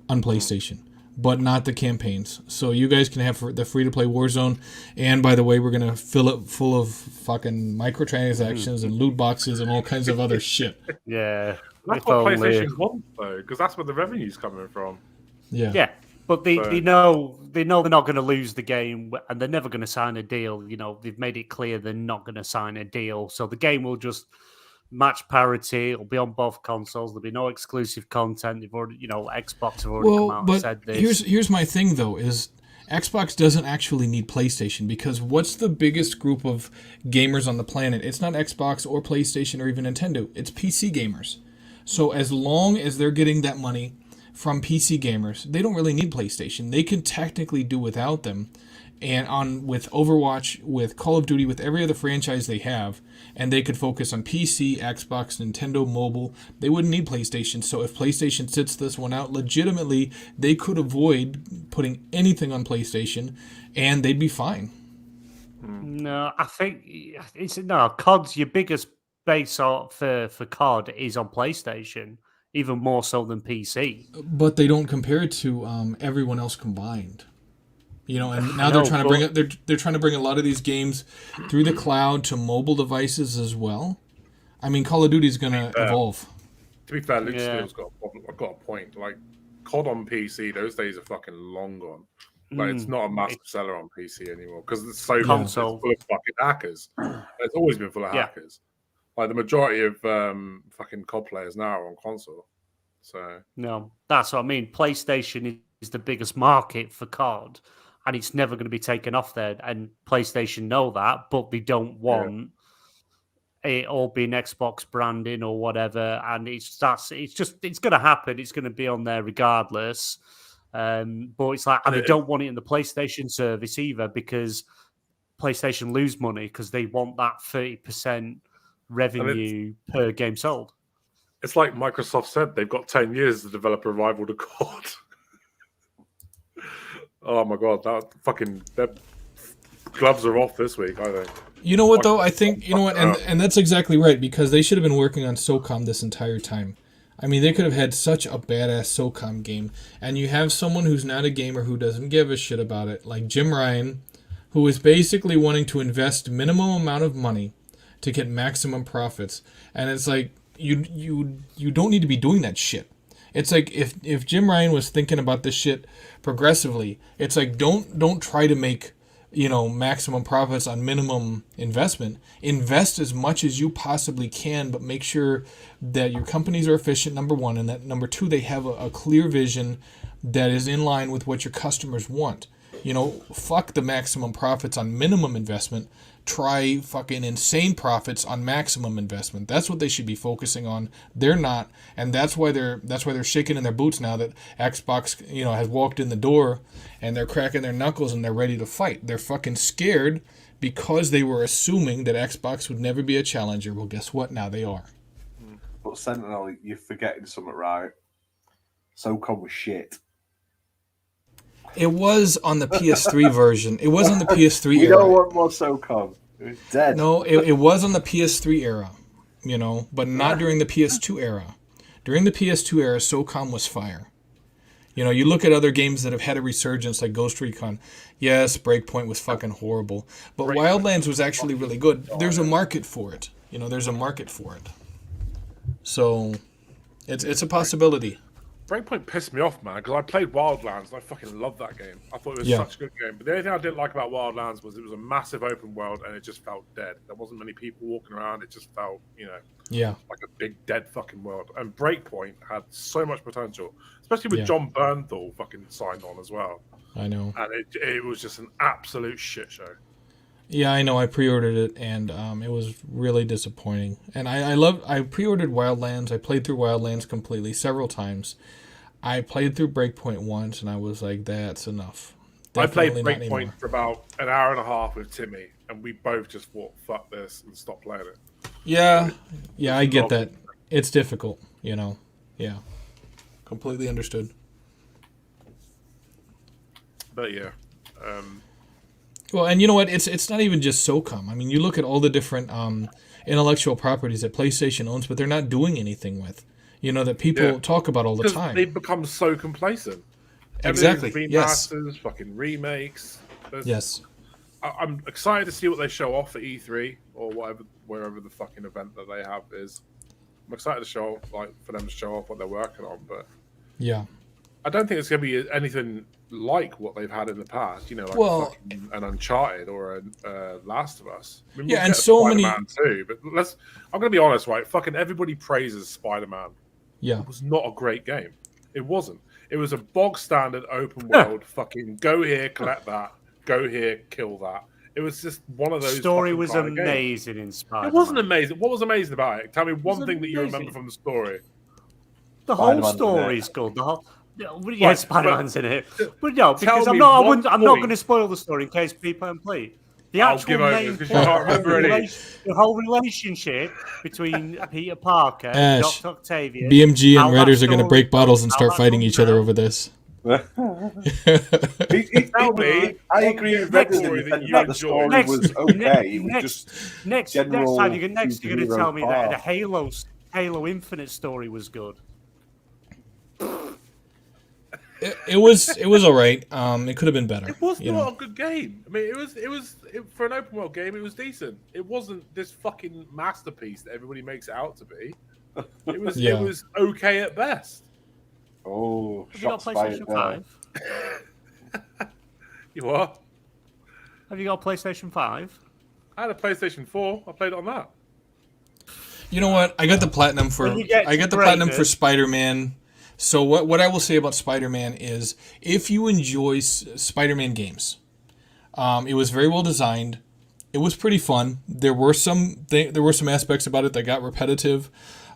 on PlayStation, but not the campaigns. So you guys can have the free-to-play Warzone, and by the way, we're going to fill it full of fucking microtransactions and loot boxes and all kinds of other shit. Yeah. That's what PlayStation wants, though, because that's where the revenue's coming from. Yeah. Yeah. But they know they're not going to lose the game, and they're never going to sign a deal. You know, they've made it clear they're not going to sign a deal. So the game will just match parity. It'll be on both consoles. There'll be no exclusive content. They've already, Xbox have already come out and said this. Here's my thing though: is Xbox doesn't actually need PlayStation, because what's the biggest group of gamers on the planet? It's not Xbox or PlayStation or even Nintendo. It's PC gamers. So as long as they're getting that money from PC gamers, they don't really need PlayStation. They can technically do without them. And with Overwatch, with Call of Duty, with every other franchise they have, and they could focus on PC, Xbox, Nintendo, mobile. They wouldn't need PlayStation. So if PlayStation sits this one out, legitimately, they could avoid putting anything on PlayStation, and they'd be fine. No, I think COD's your biggest base for COD is on PlayStation, even more so than PC. But they don't compare it to everyone else combined. And now they're trying to bring it. They're trying to bring a lot of these games through the cloud to mobile devices as well. I mean, Call of Duty is going to evolve. To be fair, Luke Steele's got a point. Like COD on PC, those days are fucking long gone. Like it's not a massive seller on PC anymore because it's so full of fucking hackers. It's always been full of hackers. Like the majority of fucking COD players now are on console. So no, that's what I mean. PlayStation is the biggest market for COD. And it's never going to be taken off there. And PlayStation know that, but they don't want it all being Xbox branding or whatever. And it's going to happen. It's going to be on there regardless. But it's like, and they don't want it in the PlayStation service either, because PlayStation lose money because they want that 30% revenue per game sold. It's like Microsoft said, they've got 10 years to develop a rival to COD. Oh my god, their gloves are off this week, I think. You know what though? I think and that's exactly right, because they should have been working on SOCOM this entire time. I mean, they could have had such a badass SOCOM game, and you have someone who's not a gamer who doesn't give a shit about it, like Jim Ryan, who is basically wanting to invest minimum amount of money to get maximum profits, and it's like you don't need to be doing that shit. It's like if Jim Ryan was thinking about this shit progressively, it's like don't try to make maximum profits on minimum investment. Invest as much as you possibly can, but make sure that your companies are efficient, number one, and that number two, they have a clear vision that is in line with what your customers want. Fuck the maximum profits on minimum investment. Try fucking insane profits on maximum investment. That's what they should be focusing on. They're not, and that's why they're shaking in their boots now that Xbox, has walked in the door, and they're cracking their knuckles and they're ready to fight. They're fucking scared because they were assuming that Xbox would never be a challenger. Well, guess what? Now they are. But Sentinel, you're forgetting something, right? SOCOM was shit. It was on the PS3 version. It was on the PS3 You era. don't want more SOCOM. It was dead. No, it was on the PS3 era, but not during the PS2 era. During the PS2 era, SOCOM was fire. You look at other games that have had a resurgence like Ghost Recon. Yes, Breakpoint was fucking horrible. But Wildlands was actually really good. There's a market for it. There's a market for it. So, it's a possibility. Breakpoint pissed me off, man, because I played Wildlands and I fucking loved that game. I thought it was such a good game. But the only thing I didn't like about Wildlands was it was a massive open world and it just felt dead. There wasn't many people walking around. It just felt, like a big dead fucking world. And Breakpoint had so much potential, especially with John Bernthal fucking signed on as well. I know. And it was just an absolute shit show. Yeah, I know. I pre-ordered it, and it was really disappointing. And I pre-ordered Wildlands. I played through Wildlands completely several times. I played through Breakpoint once, and I was like, that's enough. Definitely I played Breakpoint for about an hour and a half with Timmy, and we both just thought, fuck this, and stopped playing it. Yeah, I get that. It's difficult, Yeah. Completely understood. But yeah. Well, and you know what? It's not even just SOCOM. I mean, you look at all the different intellectual properties that PlayStation owns, but they're not doing anything with. That people talk about all the time. They've become so complacent. Exactly. Remasters, fucking remakes. Yes. I'm excited to see what they show off at E3 or wherever the fucking event that they have is. I'm excited to for them to show off what they're working on, but yeah, I don't think it's going to be anything like what they've had in the past. Fucking an Uncharted or a Last of Us. I mean, yeah, and so many. Too, but I'm going to be honest, right? Fucking everybody praises Spider-Man. Yeah. It was not a great game. It wasn't. It was a bog standard open world. Fucking go here, collect that. Go here, kill that. It was just one of those. The story was amazing in Spider-Man. It wasn't amazing. What was amazing about it? Tell me one thing that you remember from the story. The whole story's good. The whole. Yeah, Spider-Man's in it. But no, because I'm not going to spoil the story in case people haven't played. The actual main the whole relationship between Peter Parker and Dr. Octavius. BMG and Redders are going to break bottles and start fighting each other over this. I agree with Redders that the story was okay. Next time you're going to tell me that the Halo Infinite story was good. It was all right. It could have been better. It was not a good game. I mean, it was for an open world game. It was decent. It wasn't this fucking masterpiece that everybody makes it out to be. It was okay at best. Oh, have you got PlayStation 5? You what? Have you got PlayStation 5? I had a PlayStation 4. I played it on that. You know what? I got the platinum for Spider-Man. So what I will say about Spider-Man is, if you enjoy Spider-Man games, it was very well designed. It was pretty fun. There were some aspects about it that got repetitive.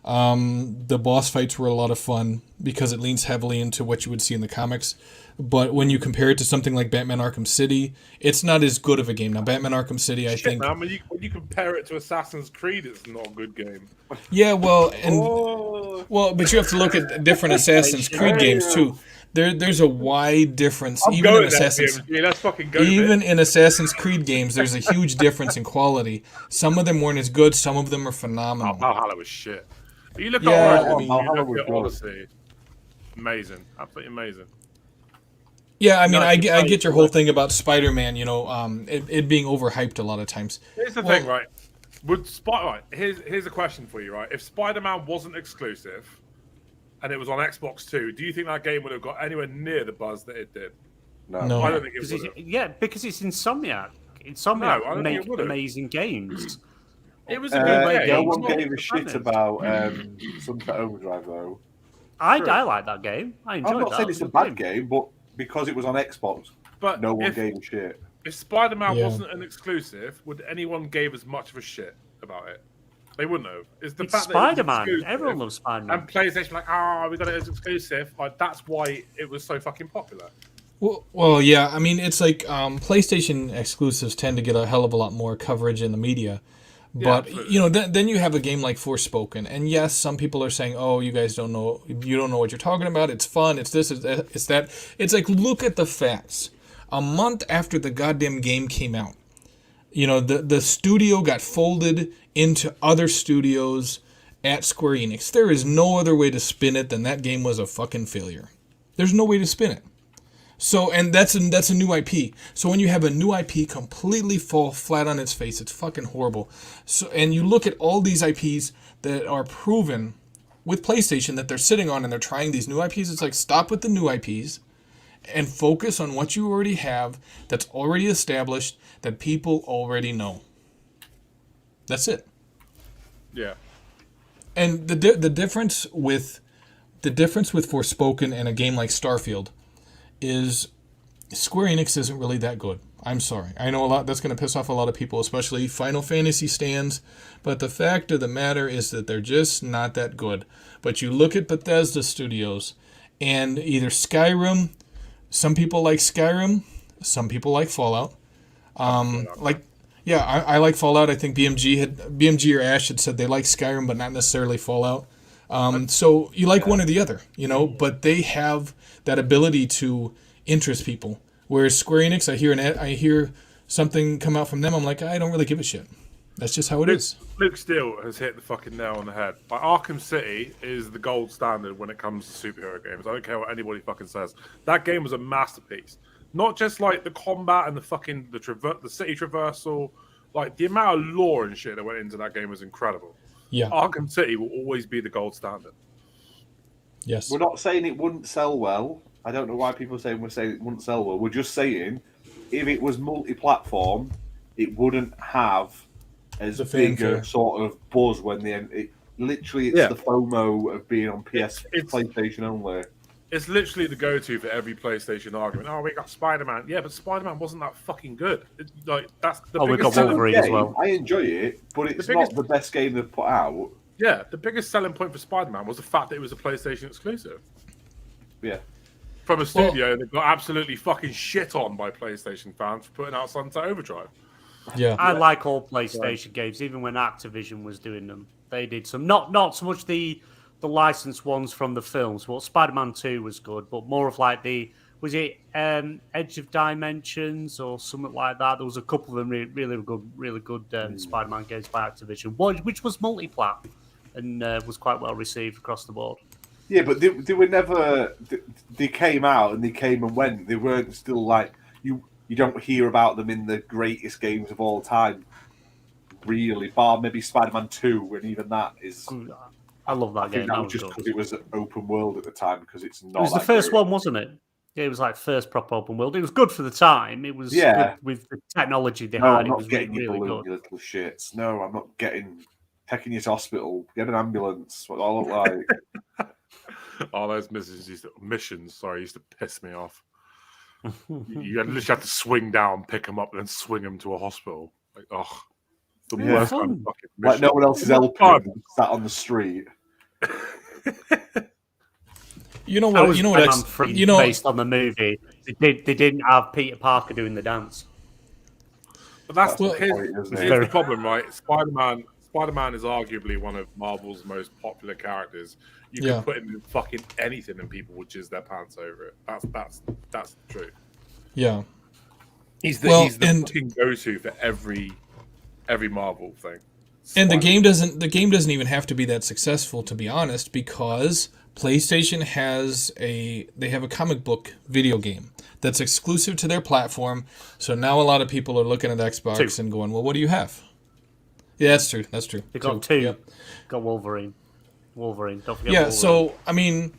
The boss fights were a lot of fun because it leans heavily into what you would see in the comics. But when you compare it to something like Batman Arkham City, it's not as good of a game. Now, Batman Arkham City, I think... Man, when you compare it to Assassin's Creed, it's not a good game. Yeah, well, but you have to look at different Assassin's Creed games, too. There's a wide difference. Even in Assassin's Creed games, there's a huge difference in quality. Some of them weren't as good. Some of them are phenomenal. Valhalla was shit. But you look at Odyssey, amazing. Absolutely amazing. Yeah, I mean, I get your whole thing about Spider-Man, it being overhyped a lot of times. Here's the thing, right? Here's a question for you, right? If Spider-Man wasn't exclusive and it was on Xbox 2, do you think that game would have got anywhere near the buzz that it did? No. I don't think it would have. Yeah, because it's Insomniac. Insomniac make amazing games. It was a good game. No one gave a shit about Sunset Overdrive, though. I like that game. I enjoyed that. I'm not saying it's a bad game, but because it was on Xbox. But no one gave a shit. If Spider-Man wasn't an exclusive, would anyone give as much of a shit about it? They wouldn't have. It's the fact Spider-Man. That Everyone loves Spider-Man. And PlayStation like, we got it as exclusive. Like that's why it was so fucking popular. Well, yeah. I mean, it's like PlayStation exclusives tend to get a hell of a lot more coverage in the media. But then you have a game like Forspoken, and yes, some people are saying, "Oh, you guys don't know. You don't know what you're talking about. It's fun. It's this. It's that." It's like, look at the facts. A month after the goddamn game came out, the studio got folded into other studios at Square Enix. There is no other way to spin it than that game was a fucking failure. There's no way to spin it. So, and that's a new IP. So when you have a new IP completely fall flat on its face, it's fucking horrible. So, and you look at all these IPs that are proven with PlayStation that they're sitting on and they're trying these new IPs. It's like, stop with the new IPs and focus on what you already have that's already established that people already know. That's it. Yeah. And the difference with Forspoken and a game like Starfield is Square Enix isn't really that good. I'm sorry. I know that's going to piss off a lot of people, especially Final Fantasy stans, but the fact of the matter is that they're just not that good. But you look at Bethesda Studios, and either Skyrim, some people like Skyrim, some people like Fallout. I like Fallout. I think BMG or Ash had said they like Skyrim, but not necessarily Fallout. So you like one or the other, but they have that ability to interest people. Whereas Square Enix, I hear something come out from them, I'm like, I don't really give a shit. That's just how it is. Luke Steele has hit the fucking nail on the head. Like, Arkham City is the gold standard when it comes to superhero games. I don't care what anybody fucking says. That game was a masterpiece. Not just like the combat and the city traversal, like the amount of lore and shit that went into that game was incredible. Yeah. Arkham City will always be the gold standard. Yes. We're not saying it wouldn't sell well. I don't know why people we're saying it wouldn't sell well. We're just saying if it was multi-platform, it wouldn't have as big a sort of buzz when it's the FOMO of being on PlayStation only. It's literally the go-to for every PlayStation argument. Oh, we got Spider-Man. Yeah, but Spider-Man wasn't that fucking good. That's the biggest. We got Wolverine as well. I enjoy it, but it's not the best game they've put out. Yeah, the biggest selling point for Spider-Man was the fact that it was a PlayStation exclusive. Yeah. From a studio that got absolutely fucking shit on by PlayStation fans for putting out Sunset Overdrive. Yeah. I like all PlayStation games, even when Activision was doing them. They did some, not so much the licensed ones from the films. Well, Spider-Man 2 was good, but more of like was it Edge of Dimensions or something like that? There was a couple of them really good Spider-Man games by Activision, which was multi-plat and was quite well received across the board. Yeah, but they were never. They came out and they came and went. They weren't still like you. You don't hear about them in the greatest games of all time, really. Bar maybe Spider-Man 2, and even that is. I love that game. That was just because it was an open world at the time. Because it's not. It was the first one, wasn't it? Yeah, it was like first proper open world. It was good for the time. It was good with the technology they had. I'm not it was getting really you good. you little shits. No, I'm not taking you to hospital. Get an ambulance. What I look like. Oh, those missions used to piss me off. You literally have to swing down, pick them up, and then swing them to a hospital. Like, the worst kind of fucking mission. Like no one else is helping. Sat on the street. Based on the movie, they didn't have Peter Parker doing the dance. But here's the problem, right? Spider-Man is arguably one of Marvel's most popular characters. You can put him in fucking anything and people would jizz their pants over it. That's the truth. Yeah. He's the fucking go-to for every Marvel thing. And the game doesn't even have to be that successful, to be honest, because PlayStation has a comic book video game that's exclusive to their platform. So now a lot of people are looking at Xbox and going, "Well, what do you have?" Yeah, that's true. They got two. Yep. Got Wolverine. Don't forget Yeah, Wolverine. So I mean,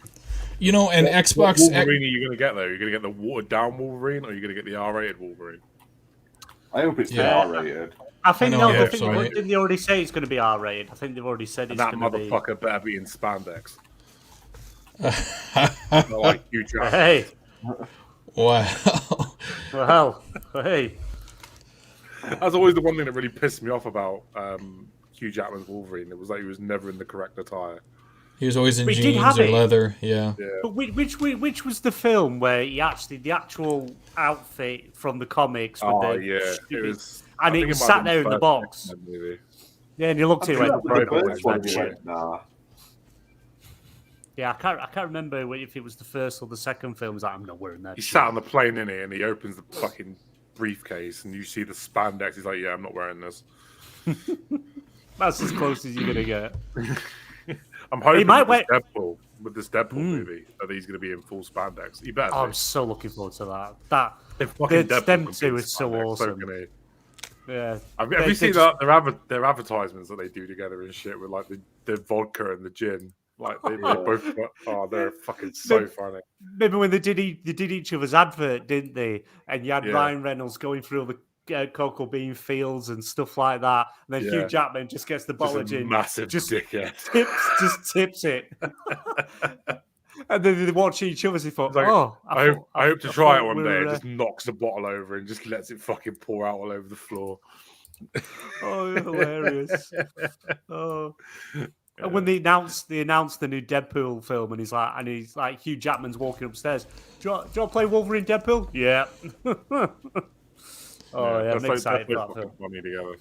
and Xbox. What Wolverine are you going to get though? Are you going to get the watered down Wolverine, or are you going to get the R-rated Wolverine? I hope it's R-rated. I think didn't they already say it's going to be R-rated? I think they've already said it's going to be. That motherfucker better be in spandex. Like you, Jack. Hey. Wow. Well, hey. That's always the one thing that really pissed me off about Hugh Jackman's Wolverine. It was like he was never in the correct attire. He was always in We did jeans have or it. leather. Yeah. But which was the film where he actually the actual outfit from the comics? With it was, and it was sat there in the box. Movie. Yeah, and you looked at it. That was the Right, first one, right. you went, nah. Yeah, I can't remember if it was the first or the second film. He's like, I'm not wearing that. He shit. sat on the plane in it, and he opens the fucking briefcase, and you see the spandex. He's like, "Yeah, I'm not wearing this." That's as close as you're gonna get. I'm hoping He might with this Deadpool movie that he's going to be in full spandex. He better. Oh, I'm be. so looking forward to that. Them Deadpool two is so spandex, awesome. gonna- Yeah. Have you seen their advertisements that they do together and shit with like the vodka and the gin? Like they both got, they're fucking so funny. Remember when they did each other's advert, didn't they? And you had Ryan Reynolds going through all the cocoa bean fields and stuff like that, and then Hugh Jackman just gets the bottle of gin, massive dickhead, tips it, and then they watch each other. He thought, like, I hope to try it one day. And uh, just knocks the bottle over and just lets it fucking pour out all over the floor. Oh, hilarious! Oh. And when they announced the new Deadpool film, and he's like, Hugh Jackman's walking upstairs. Do you want to play Wolverine Deadpool? Yeah. I'm excited for that film. Funny together.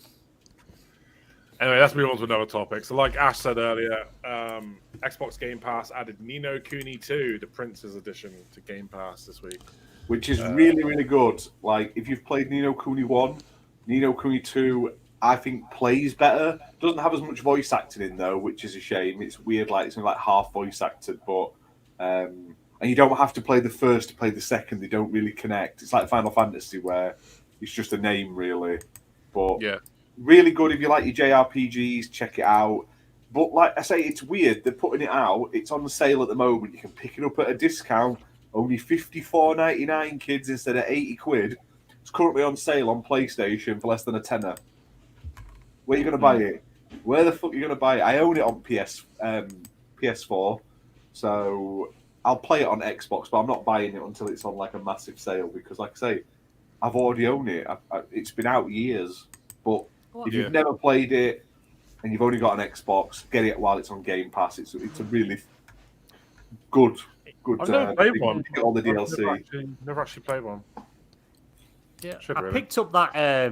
Anyway, let's move on to another topic. So, like Ash said earlier, Xbox Game Pass added Ni no Kuni 2, the Prince's edition, to Game Pass this week. Which is really, really good. Like, if you've played Ni no Kuni 1, Ni no Kuni 2, I think plays better. Doesn't have as much voice acting in, though, which is a shame. It's weird, like, it's only like half voice acted, but... and you don't have to play the first to play the second. They don't really connect. It's like Final Fantasy, where it's just a name, really. But really good if you like your JRPGs, check it out. But like I say, it's weird. They're putting it out. It's on sale at the moment. You can pick it up at a discount. Only $54.99, kids, instead of 80 quid. It's currently on sale on PlayStation for less than a tenner. Where are you going to buy it? Where the fuck are you going to buy it? I own it on PS4. So I'll play it on Xbox, but I'm not buying it until it's on like a massive sale because, like I say, I've already owned it. It's been out years. But if you've never played it and you've only got an Xbox, get it while it's on Game Pass. It's a really good. I've never played one. Get all the DLC. Never actually played one. Yeah, picked up that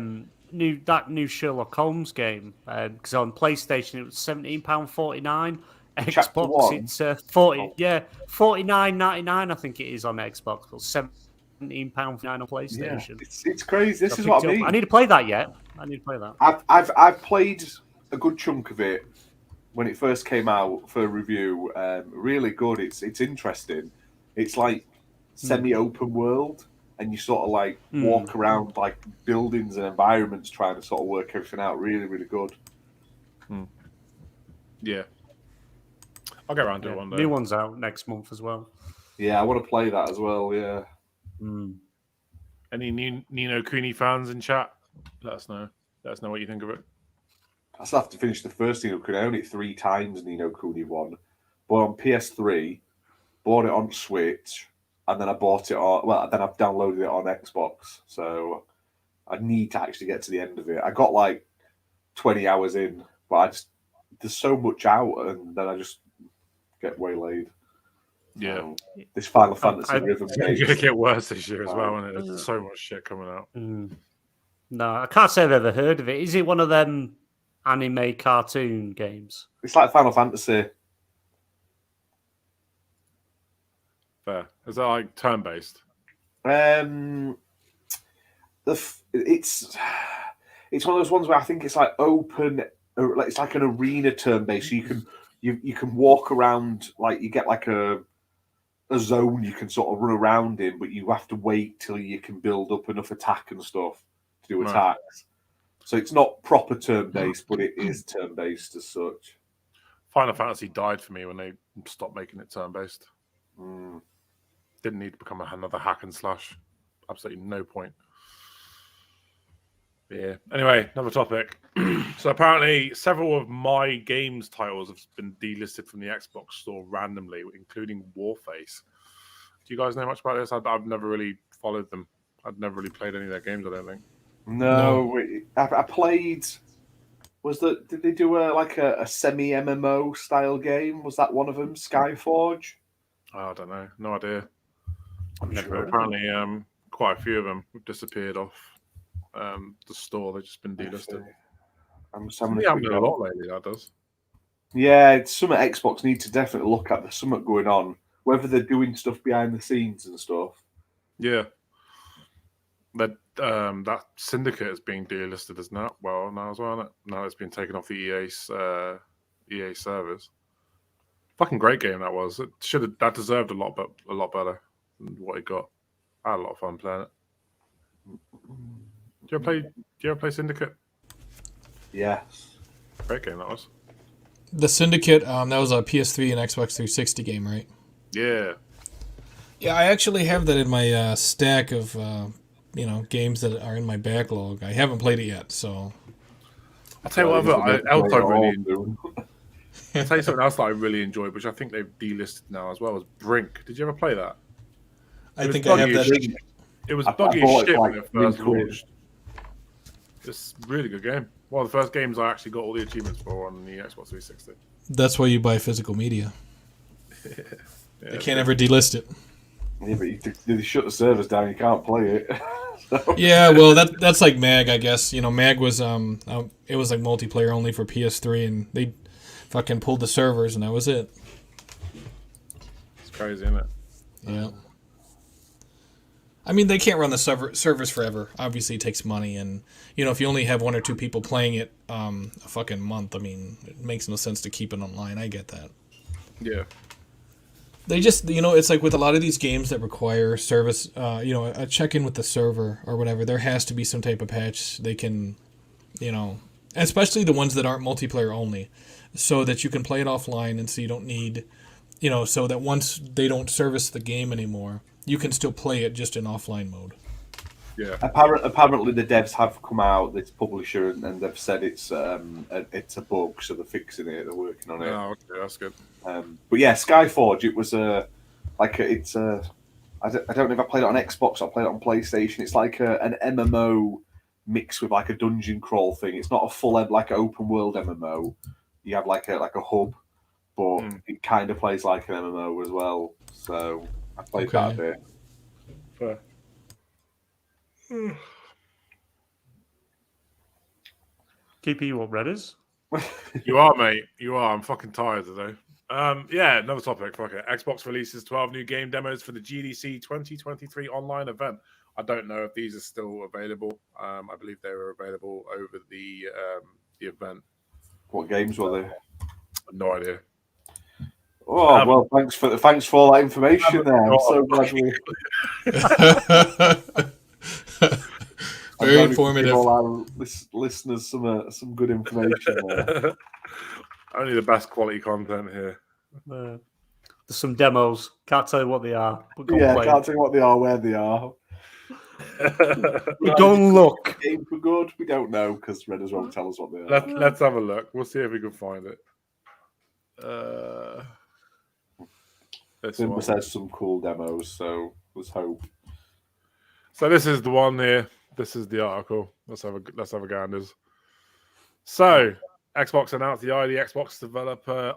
new Sherlock Holmes game because on PlayStation it was £17.49. Xbox it's $49.99 I think it is on Xbox, but £17.49 on PlayStation. Yeah, it's crazy. This is what I mean. I need to play that yet. I've played a good chunk of it when it first came out for review. Really good. It's interesting. It's like semi-open world, and you sort of like walk around like buildings and environments trying to sort of work everything out. Really, really good. Yeah. I'll get around to it one day. New one's out next month as well. Yeah, I want to play that as well. Yeah. Any Ni no Kuni fans in chat? Let us know. Let us know what you think of it. I still have to finish the first Ni no Kuni. I own it 3 times, Ni no Kuni 1. Bought on PS3, bought it on Switch, and then I bought it on... Well, then I've downloaded it on Xbox. So I need to actually get to the end of it. I got like 20 hours in, but there's so much out, and then I just get waylaid. Yeah. This Final Fantasy rhythm it's going to get worse this year as well, isn't it? There's so much shit coming out. No, I can't say I've ever heard of it. Is it one of them anime cartoon games? It's like Final Fantasy. Fair. Is that like turn-based? It's one of those ones where I think it's like open, it's like an arena turn-based. So you can walk around, like you get like a zone you can sort of run around in, but you have to wait till you can build up enough attack and stuff to do attacks. So it's not proper turn-based, but it is turn-based as such. Final Fantasy died for me when they stopped making it turn-based. Didn't need to become another hack and slash. Absolutely no point. Yeah. Anyway, another topic. So apparently several of my games titles have been delisted from the Xbox store randomly, including Warface. Do you guys know much about this? I've never really followed them I'd never really played any of their games. I don't think. No. I played. Did they do a semi MMO style game? Was that one of them? Skyforge? Oh, I don't know. No idea. I've never heard of Apparently, quite a few of them have disappeared off the store. They've just been delisted. I'm just Yeah, having I'm doing a lot lately. That does. Yeah, it's something Xbox need to definitely look at. There's something going on. Whether they're doing stuff behind the scenes and stuff. Yeah. That Syndicate is being delisted as now. Well, now as well. Isn't it? Now it's been taken off the EA servers. Fucking great game that was. That deserved a lot better than what it got. I had a lot of fun playing it. Do you ever play Syndicate? Yes. Great game that was. The Syndicate, that was a PS3 and Xbox 360 game, right? Yeah. Yeah, I actually have that in my stack of games that are in my backlog. I haven't played it yet, so. I'll tell you what else I really enjoyed. do. I'll tell you something else that I really enjoyed, which I think they've delisted now as well, was Brink. Did you ever play that? I think I have that. It was I buggy bought as it shit for when like it first £3. launched. It's a really good game. One of the first games I actually got all the achievements for on the Xbox 360. That's why you buy physical media. Yeah, They can't ever delist it. Yeah, but they shut the servers down. You can't play it. So- Yeah, well, that's like MAG, I guess. MAG was it was like multiplayer only for PS3, and they fucking pulled the servers, and that was it. It's crazy, isn't it? Yeah. I mean, they can't run the servers forever. Obviously, it takes money, and if you only have one or two people playing it a fucking month, I mean, it makes no sense to keep it online. I get that. Yeah. They just, it's like with a lot of these games that require service, a check-in with the server or whatever, there has to be some type of patch they can, especially the ones that aren't multiplayer only, so that you can play it offline and so you don't need, so that once they don't service the game anymore, you can still play it just in offline mode. Yeah. Apparently, the devs have come out, this publisher, and they've said it's a bug, so they're fixing it. They're working on it. Oh, okay, that's good. But yeah, Skyforge. It was I don't know if I played it on Xbox or I played it on PlayStation. It's like an MMO mixed with like a dungeon crawl thing. It's not a full like open world MMO. You have like a hub, but it kind of plays like an MMO as well. So I played that a bit. Fair. Keeping you up, Redders? You are, mate. You are. I'm fucking tired today. Yeah, another topic. Fuck it. Xbox releases 12 new game demos for the GDC 2023 online event. I don't know if these are still available. I believe they were available over the event. What games were they? No idea. Oh well, thanks for all that information. There, I'm so glad we. Very informative. Give all our listeners some good information there. Only the best quality content here. There's some demos. Can't tell you what they are. But go Yeah, play. can't tell you what they are, where they are. We don't look. Game for good. We don't know because Redders won't tell us what they are. Let's have a look. We'll see if we can find it. Simba says some cool demos, so let's hope. So this is the one here. This is the article. Let's have a ganders. So Xbox announced the Idea at Xbox Developer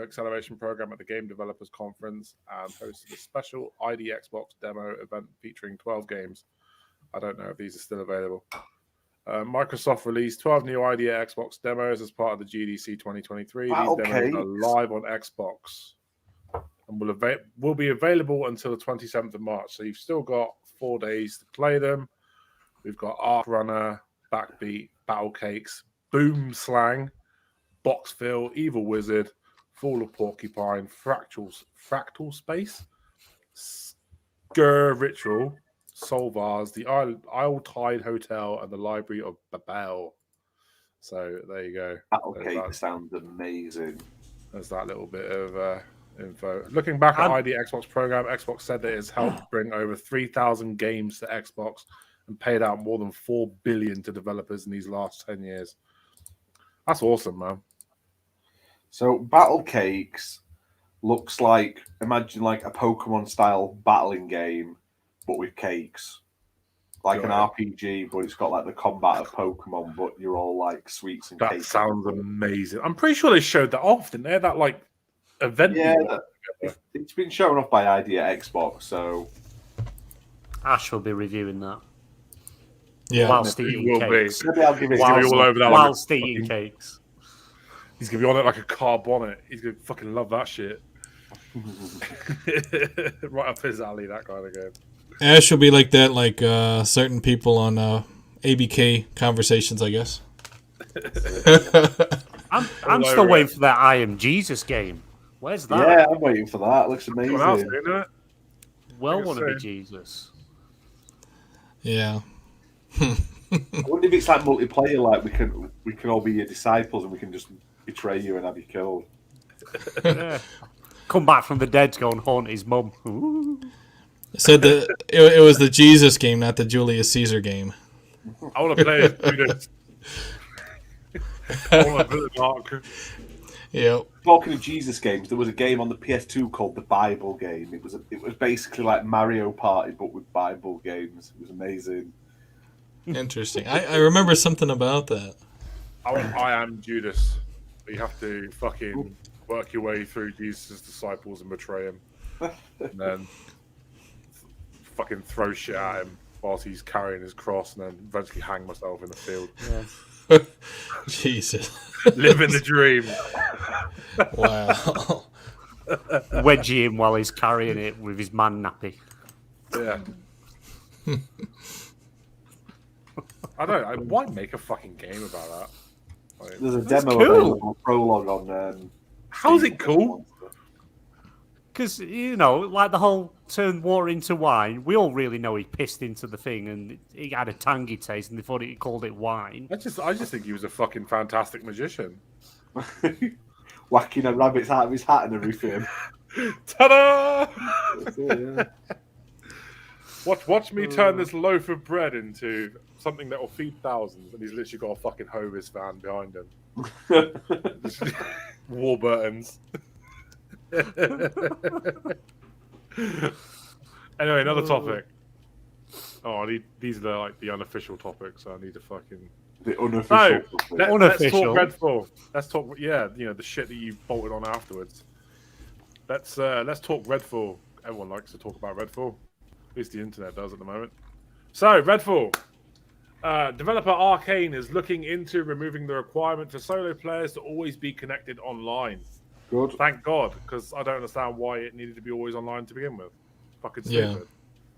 Acceleration Program at the Game Developers Conference and hosted a special ID Xbox demo event featuring 12 games. I don't know if these are still available. Microsoft released 12 new Idea Xbox demos as part of the GDC 2023. These demos are live on Xbox and will be available until the 27th of March. So you've still got 4 days to play them. We've got Arc Runner, Backbeat, Battle Cakes, Boom Slang, Boxville, Evil Wizard, Fall of Porcupine, Fractal Space, Skur Ritual, Solvars, the Isle Tide Hotel, and the Library of Babel. So there you go. Battle Cake sounds amazing. There's that little bit of info. Looking back at ID Xbox program, Xbox said that it has helped bring over 3,000 games to Xbox and paid out more than $4 billion to developers in these last 10 years. That's awesome, man. So Battle Cakes looks like, imagine like a Pokemon style battling game, but with cakes. Like an Right. RPG, but it's got like the combat of Pokemon, but you're all like sweets and That cakes. sounds amazing. I'm pretty sure they showed that off, didn't they? That like event. Yeah, it's been shown off by ID at Xbox, so Ash will be reviewing that. Yeah. Whilst It eating will be. cakes. maybe I'll give it. He's gonna be all over that. Whilst Like eating cakes. he's gonna be on it like a car bonnet. He's gonna fucking love that shit. Right up his alley, that kind of game. Ash will be like that, like certain people on ABK conversations, I guess. I'm still waiting for that I Am Jesus game. Where's that? Yeah, I'm waiting for that. It looks amazing. Someone else doing it. Well, Like I want to be say. Jesus. Yeah. I wonder if it's like multiplayer, like we can all be your disciples and we can just betray you and have you killed. Yeah. Come back from the dead to go and haunt his mum. Ooh. Said that it was the Jesus game, not the Julius Caesar game. I want to play as Judas. I want to villain arc. Yep. Talking of Jesus games, there was a game on the PS2 called the Bible Game. It was basically like Mario Party but with Bible games. It was amazing. Interesting. I remember something about that. I am Judas. You have to fucking work your way through Jesus' disciples and betray him, and then fucking throw shit at him whilst he's carrying his cross, and then eventually hang myself in the field. Jesus. Living the dream. Wow. Wedgie him while he's carrying it with his man nappy. Yeah. I don't know. Why make a fucking game about that? Like, There's a That's demo cool. available, prologue on. how's Steam. it cool? Because, you know, like the whole turn water into wine, we all really know he pissed into the thing and he had a tangy taste and they thought he called it wine. I just think he was a fucking fantastic magician. Whacking a rabbit's out of his hat and everything. Ta-da! That's it, yeah. Watch me turn this loaf of bread into something that will feed thousands, and he's literally got a fucking Hovis van behind him. Warburtons. Anyway, another topic. Oh, these are the unofficial topics. So I need to fucking. The unofficial. No, topic. let's talk Unofficial. Redfall. Let's talk. Yeah, the shit that you bolted on afterwards. Let's talk Redfall. Everyone likes to talk about Redfall. At least the internet does at the moment. So, Redfall. Developer Arcane is looking into removing the requirement for solo players to always be connected online. Good. Thank God, because I don't understand why it needed to be always online to begin with. Fucking Yeah. stupid.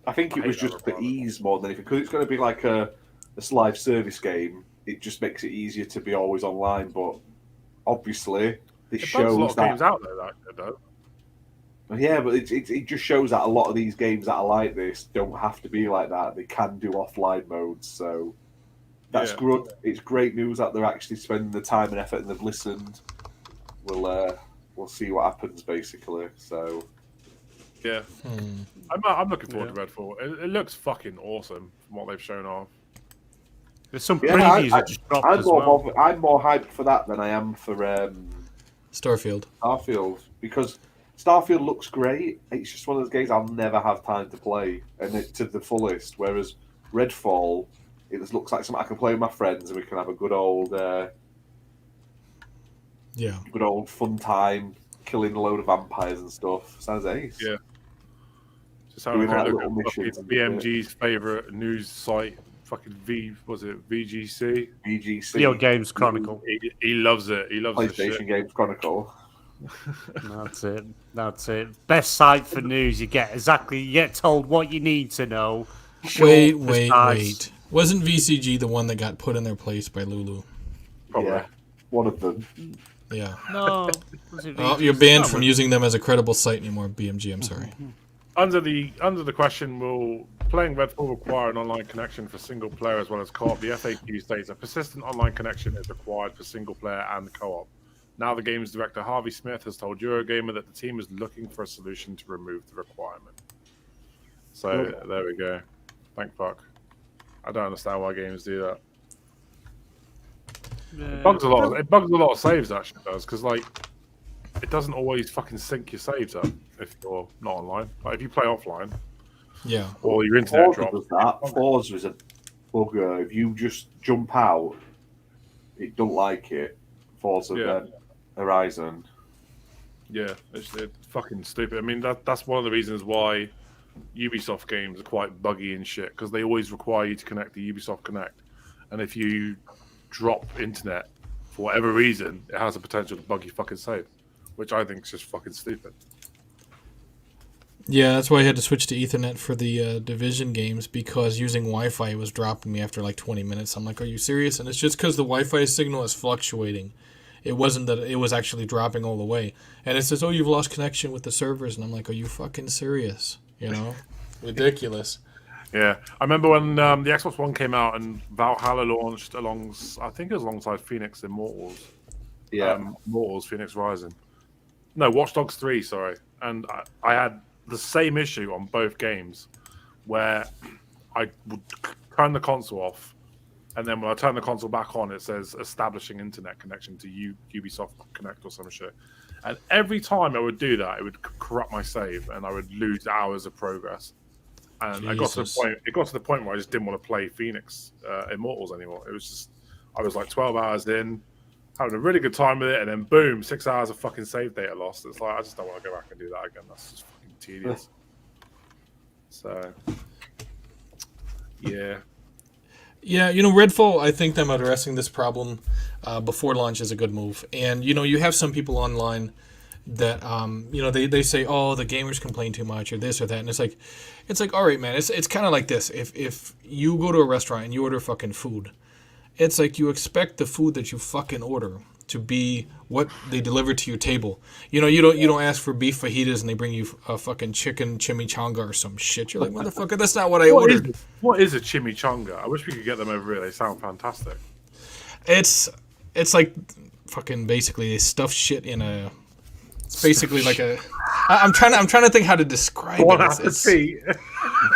I think it I was hate that just for requirement. ease more than anything. Because it's going to be like a live service game, it just makes it easier to be always online. But obviously, this There's a lot shows of that. games out there that though. Yeah, but it just shows that a lot of these games that are like this don't have to be like that. They can do offline modes. So that's Yeah. good. It's great news that they're actually spending the time and effort and they've listened. We'll see what happens basically. So Yeah. I'm looking forward to Redfall. It looks fucking awesome from what they've shown off. There's some yeah, previews that just dropped I'm as more well. I'm more hyped for that than I am for Starfield. Starfield because Starfield looks great. It's just one of those games I'll never have time to play and it to the fullest. Whereas Redfall, it just looks like something I can play with my friends and we can have a good old fun time killing a load of vampires and stuff. Sounds ace. Yeah. Just having a Doing, like, quick look little at missions fucking and BMG's favourite news site, fucking VGC? VGC, Video Games Chronicle. He loves it. He loves the PlayStation shit. Games Chronicle. That's it. Best site for news. You get told what you need to know. Wait. Short, precise. Wasn't VCG the one that got put in their place by Lulu? Probably. Yeah, one of them. Yeah. No. Was it Oh, VGC? you're banned from using them as a credible site anymore, BMG. I'm sorry. Under the question, will playing Redfall require an online connection for single player as well as co-op? The FAQ states a persistent online connection is required for single player and co-op. Now the game's director Harvey Smith has told Eurogamer that the team is looking for a solution to remove the requirement. So there we go. Thank fuck. I don't understand why games do that. It bugs a lot. It bugs a lot of saves actually does because it doesn't always fucking sync your saves up if you're not online. Like if you play offline, Yeah. or your internet Forza drops. does that. Forza is a bugger. If you just jump out, it don't like it. Forza, then Horizon. Yeah, it's fucking stupid. I mean, that's one of the reasons why Ubisoft games are quite buggy and shit, because they always require you to connect to Ubisoft Connect, and if you drop internet for whatever reason, it has the potential to bug your fucking save, which I think is just fucking stupid. Yeah, that's why I had to switch to Ethernet for the Division games, because using Wi-Fi was dropping me after like 20 minutes. I'm like, are you serious? And it's just because the Wi-Fi signal is fluctuating. It wasn't that it was actually dropping all the way. And it says, oh, you've lost connection with the servers. And I'm like, are you fucking serious? You know? Ridiculous. Yeah, I remember when the Xbox One came out and Valhalla launched I think it was alongside Phoenix Immortals. Yeah. Immortals, Phoenix Rising. No, Watch Dogs 3, sorry. And I had the same issue on both games, where I would turn the console off, and then when I turn the console back on, it says establishing internet connection to Ubisoft Connect or some shit. And every time I would do that, it would corrupt my save, and I would lose hours of progress. And it got to the point where I just didn't want to play Phoenix Immortals anymore. It was just, I was like 12 hours in, having a really good time with it, and then boom, 6 hours of fucking save data lost. It's like, I just don't want to go back and do that again. That's just fucking tedious. So, yeah. Yeah, Redfall, I think them addressing this problem before launch is a good move. And, you have some people online that, they say, oh, the gamers complain too much or this or that. And it's like, all right, man, it's kind of like this. If you go to a restaurant and you order fucking food, it's like you expect the food that you fucking order to be what they deliver to your table. You don't ask for beef fajitas and they bring you a fucking chicken chimichanga or some shit. You're like, motherfucker, that's not what I ordered. What is a chimichanga? I wish we could get them over here. They sound fantastic. It's like fucking basically they stuff shit in a. It's basically like a. I'm trying to think how to describe it.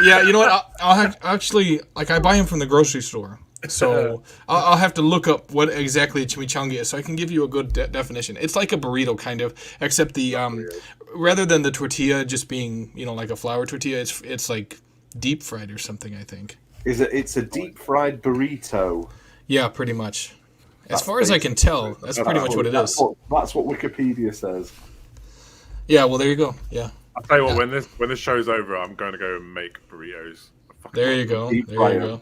Yeah, you know what? I'll actually I buy them from the grocery store. So I'll have to look up what exactly a chimichanga is, so I can give you a good definition. It's like a burrito kind of, except the rather than the tortilla just being like a flour tortilla, it's like deep fried or something. I think. It's a deep fried burrito. Yeah, pretty much. As far as I can tell, that's pretty much what it is. That's what Wikipedia says. Yeah, well, there you go. Yeah. I'll tell you what. When this show's over, I'm going to go and make burritos. There you go. There you go.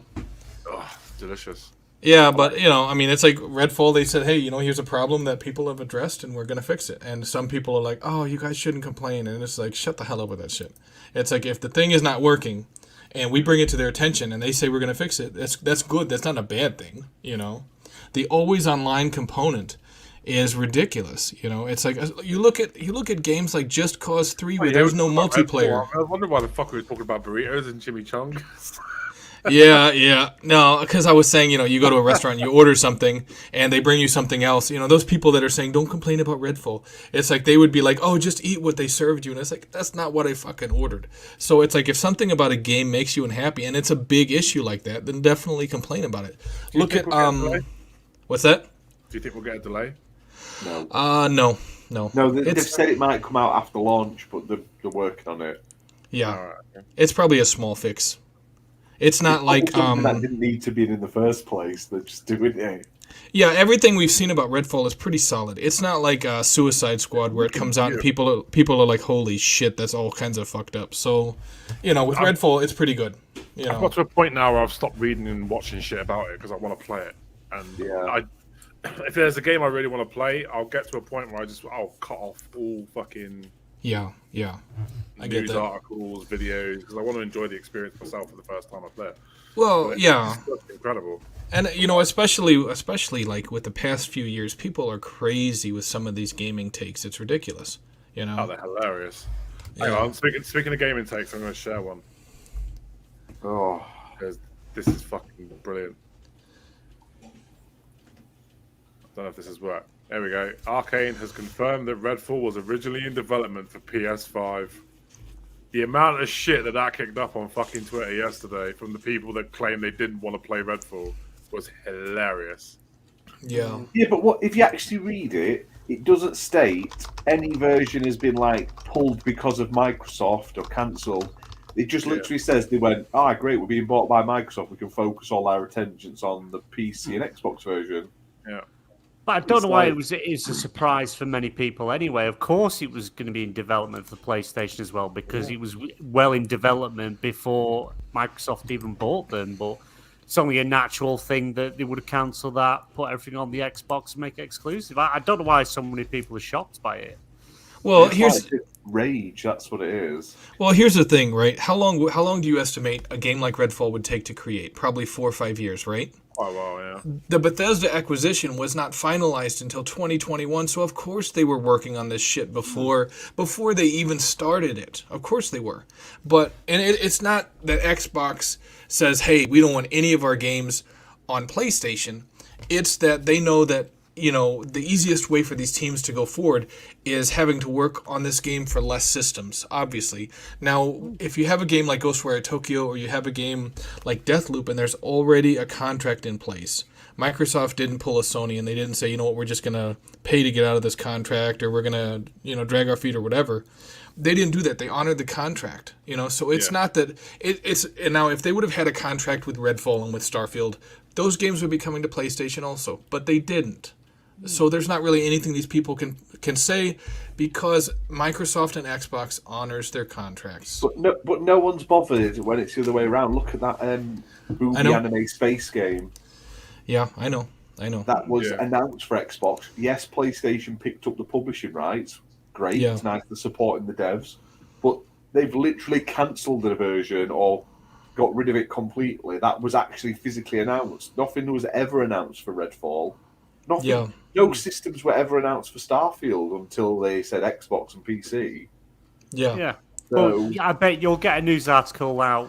Oh, delicious. Yeah, but it's like Redfall. They said, hey, here's a problem that people have addressed, and we're gonna fix it. And some people are like, oh, you guys shouldn't complain, and it's like, shut the hell up with that shit. It's like if the thing is not working, and we bring it to their attention, and they say we're gonna fix it, that's good. That's not a bad thing. The always online component is ridiculous. It's like you look at games like Just Cause 3 where there was no multiplayer. I wonder why the fuck we were talking about burritos and chimichangas. Yeah. No, because I was saying, you go to a restaurant, you order something, and they bring you something else. Those people that are saying, don't complain about Redfall. It's like they would be like, oh, just eat what they served you. And it's like, that's not what I fucking ordered. So it's like if something about a game makes you unhappy, and it's a big issue like that, then definitely complain about it. Look at, what's that? Do you think we'll get a delay? No. No. No, they've said it might come out after launch, but they're working on it. Yeah. Right, okay. It's probably a small fix. It's not like that didn't need to be in the first place. They're just doing it. Yeah, everything we've seen about Redfall is pretty solid. It's not like Suicide Squad where it comes out and people are like, holy shit, that's all kinds of fucked up. So, with Redfall, it's pretty good. I've got to a point now where I've stopped reading and watching shit about it because I want to play it. And if there's a game I really want to play, I'll get to a point where I'll cut off all fucking I get news that. articles, videos, because I want to enjoy the experience myself for the first time I play it. Well, yeah, it's incredible. And especially like with the past few years, people are crazy with some of these gaming takes. It's ridiculous. Oh, they're hilarious. Yeah. Hang on, speaking of gaming takes, I'm going to share one. Oh, this is fucking brilliant. I don't know if this has worked. There we go. Arcane has confirmed that Redfall was originally in development for PS5. The amount of shit that kicked up on fucking Twitter yesterday from the people that claimed they didn't want to play Redfall was hilarious. Yeah. Yeah, but what if you actually read it? It doesn't state any version has been pulled because of Microsoft or cancelled. It just literally says they went, great, we're being bought by Microsoft. We can focus all our attentions on the PC and Xbox version. Yeah. But I don't know why it's a surprise for many people anyway. Of course, it was going to be in development for PlayStation as well because it was well in development before Microsoft even bought them. But it's only a natural thing that they would have cancelled that, put everything on the Xbox, and make it exclusive. I don't know why so many people are shocked by it. Well, here's rage. That's what it is. Well, here's the thing, right? How long do you estimate a game like Redfall would take to create? Probably 4 or 5 years, right? Oh, well, yeah. The Bethesda acquisition was not finalized until 2021, so of course they were working on this shit before they even started it. Of course they were. But it's not that Xbox says, hey, we don't want any of our games on PlayStation. It's that they know that, the easiest way for these teams to go forward is having to work on this game for less systems, obviously. Now, if you have a game like Ghostwire Tokyo or you have a game like Deathloop and there's already a contract in place, Microsoft didn't pull a Sony and they didn't say, we're just going to pay to get out of this contract or we're going to, drag our feet or whatever. They didn't do that. They honored the contract, so it's not that it's and now if they would have had a contract with Redfall and with Starfield, those games would be coming to PlayStation also, but they didn't. So there's not really anything these people can say because Microsoft and Xbox honors their contracts. But no one's bothered when it's the other way around. Look at that Booby anime space game. Yeah, I know. That was announced for Xbox. Yes, PlayStation picked up the publishing rights. Great, It's nice to supporting the devs. But they've literally cancelled the version or got rid of it completely. That was actually physically announced. Nothing was ever announced for Redfall. Nothing. Yeah. No systems were ever announced for Starfield until they said Xbox and PC. Yeah. Yeah. So, but I bet you'll get a news article out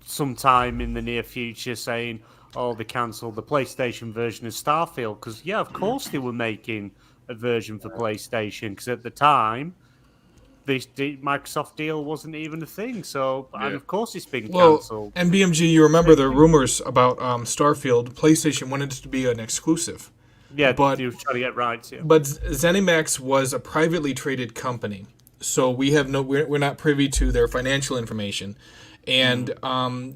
sometime in the near future saying, they cancelled the PlayStation version of Starfield. Because, of course they were making a version for PlayStation. Because at the time, the Microsoft deal wasn't even a thing. So, and of course it's been cancelled. And BMG, you remember the rumors about Starfield. PlayStation wanted it to be an exclusive. Yeah, but you were trying to get rights. Yeah. But ZeniMax was a privately traded company, so we're not privy to their financial information, and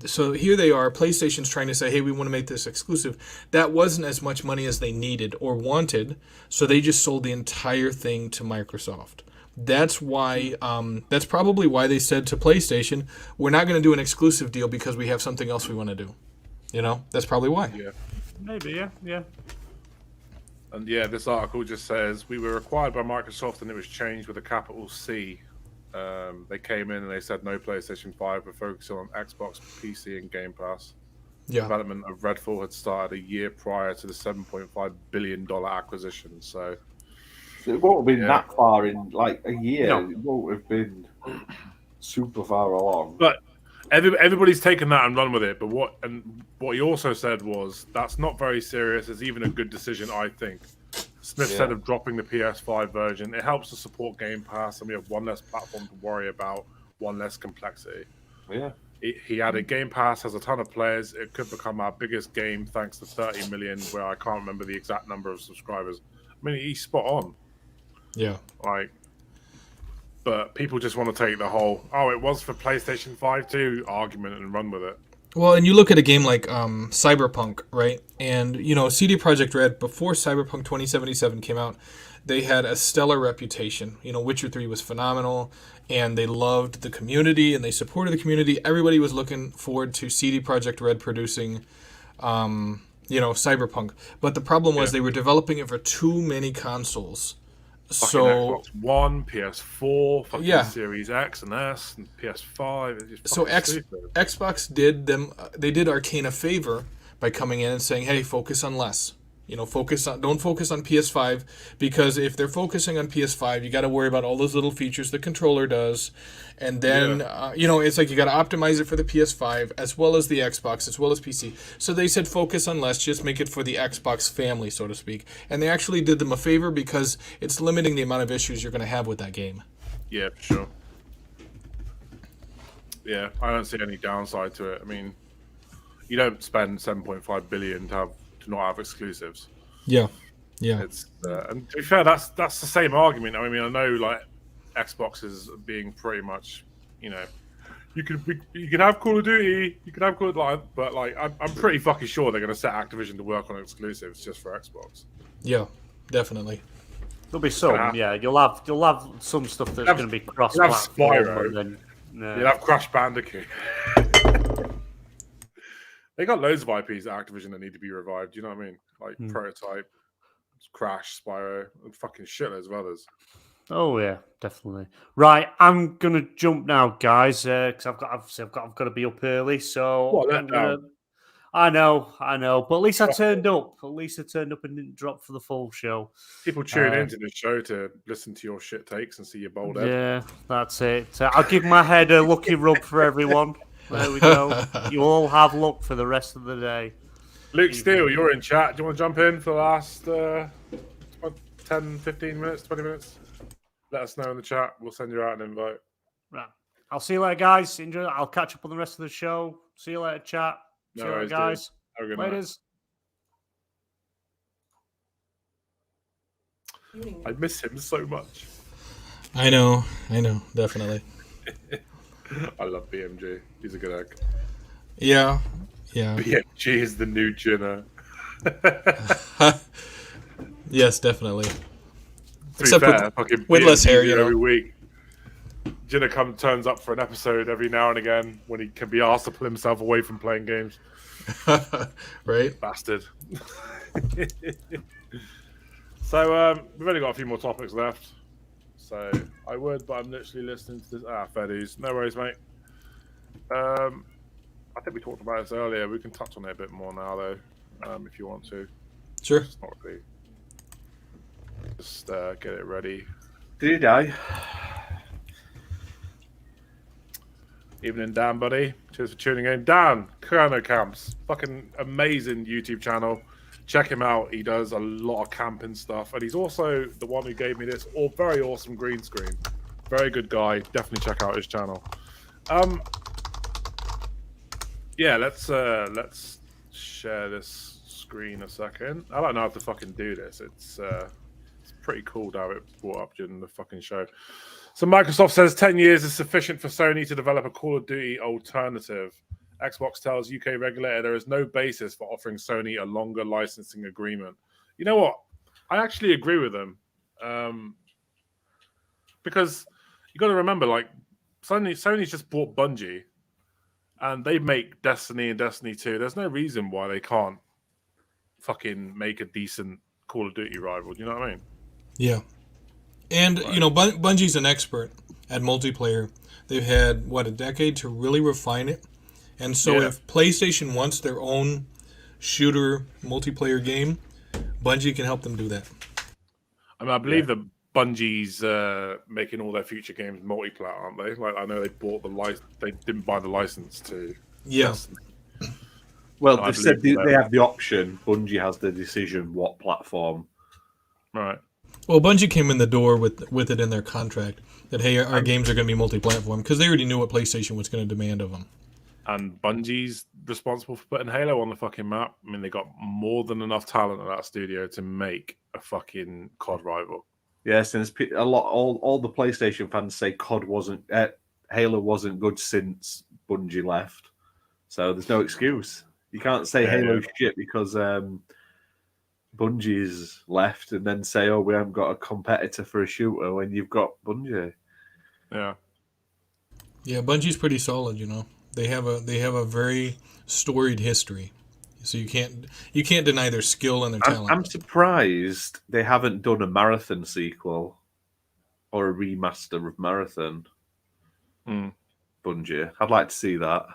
so here they are. PlayStation's trying to say, hey, we want to make this exclusive. That wasn't as much money as they needed or wanted, so they just sold the entire thing to Microsoft. That's why. That's probably why they said to PlayStation, we're not going to do an exclusive deal because we have something else we want to do. That's probably why. Yeah. Maybe, yeah. And this article just says, we were acquired by Microsoft and it was changed with a capital C. They came in and they said no PlayStation 5, we're focusing on Xbox, PC, and Game Pass. Yeah. Development of Redfall had started a year prior to the $7.5 billion acquisition. So it won't have been that far in like a year. No. It won't have been super far along. But everybody's taken that and run with it. But what he also said was that's not very serious. It's even a good decision, I think. Smith said of dropping the PS5 version, it helps to support Game Pass, and we have one less platform to worry about, one less complexity. Yeah. He added Game Pass has a ton of players. It could become our biggest game thanks to 30 million, where I can't remember the exact number of subscribers. I mean, he's spot on. Yeah. But people just want to take the whole, it was for PlayStation 5 too argument and run with it. Well, and you look at a game like Cyberpunk, right? And, CD Projekt Red, before Cyberpunk 2077 came out, they had a stellar reputation. Witcher 3 was phenomenal, and they loved the community, and they supported the community. Everybody was looking forward to CD Projekt Red producing, Cyberpunk. But the problem was they were developing it for too many consoles. Fucking Xbox One, PS4, fucking Series X and S, and PS5. So Xbox did Arcane a favor by coming in and saying, "Hey, focus on less. Don't focus on PS5 because if they're focusing on PS5, you got to worry about all those little features the controller does, and then it's like you got to optimize it for the PS5 as well as the Xbox as well as PC. So they said focus on less, just make it for the Xbox family, so to speak, and they actually did them a favor because it's limiting the amount of issues you're going to have with that game. Yeah, for sure. Yeah, I don't see any downside to it. I mean, you don't spend $7.5 billion to not have exclusives. Yeah. It's and to be fair, that's the same argument. I mean, I know Xbox is being pretty much, You can have Call of Duty, you can have Call of Duty, but like I'm pretty fucking sure they're going to set Activision to work on exclusives just for Xbox. Yeah, definitely. There'll be some, yeah. You'll have some stuff that's going to be cross-platform. You'll have Crash Bandicoot. They got loads of IPs at Activision that need to be revived. You know what I mean? Like Prototype, Crash, Spyro, and fucking shitloads of others. Oh yeah, definitely. Right, I'm gonna jump now, guys, because I've got to be up early. So I know, but at least I turned up. At least I turned up and didn't drop for the full show. People tune into the show to listen to your shit takes and see your bold head. Yeah, that's it. I'll give my head a lucky rub for everyone. There we go. You all have luck for the rest of the day. Luke Steele, you're in chat. Do you want to jump in for the last 10, 15 minutes, 20 minutes? Let us know in the chat. We'll send you out an invite. Right. I'll see you later, guys. Enjoy. I'll catch up on the rest of the show. See you later, chat. See you later, guys. Have a good night. I miss him so much. I know, definitely. I love BMG. He's a good egg. Yeah. BMG is the new Jinner. Yes, definitely. Except with less hair, every week. Jinner turns up for an episode every now and again when he can be asked to pull himself away from playing games. Right? Bastard. So we've only got a few more topics left. So I would, but I'm literally listening to this. Fair dues. No worries, mate. I think we talked about this earlier. We can touch on it a bit more now, though, if you want to. Sure. It's not really. Just get it ready. Did he die? Evening, Dan, buddy. Cheers for tuning in. Dan, Kerno Camps. Fucking amazing YouTube channel. Check him out. He does a lot of camping stuff. And he's also the one who gave me this very awesome green screen. Very good guy. Definitely check out his channel. Yeah, let's share this screen a second. I don't know how to fucking do this. It's pretty cool to have it brought up during the fucking show. So Microsoft says 10 years is sufficient for Sony to develop a Call of Duty alternative. Xbox tells UK regulator there is no basis for offering Sony a longer licensing agreement. You know what? I actually agree with them. Because you got to remember, like, Sony's just bought Bungie and they make Destiny and Destiny 2. There's no reason why they can't fucking make a decent Call of Duty rival. Do you know what I mean? Yeah. And, you know, Bungie's an expert at multiplayer. They've had, a decade to really refine it. And so if PlayStation wants their own shooter multiplayer game, Bungie can help them do that. I mean, I believe that Bungie's making all their future games multiplayer, aren't they? Like, I know they bought the license. They didn't buy the license to. Yes. Well, they said they have the option. Bungie has the decision what platform. Right. Well, Bungie came in the door with it in their contract that, hey, our games are going to be multi-platform because they already knew what PlayStation was going to demand of them. And Bungie's responsible for putting Halo on the fucking map. I mean, they got more than enough talent at that studio to make a fucking COD rival. Yes, and all the PlayStation fans say Halo wasn't good since Bungie left. So there's no excuse. You can't say Halo's shit because Bungie's left and then say, we haven't got a competitor for a shooter when you've got Bungie. Yeah. Yeah, Bungie's pretty solid, you know. They have a very storied history. So you can't deny their skill and their talent. I'm surprised they haven't done a Marathon sequel or a remaster of Marathon. Bungie. I'd like to see that.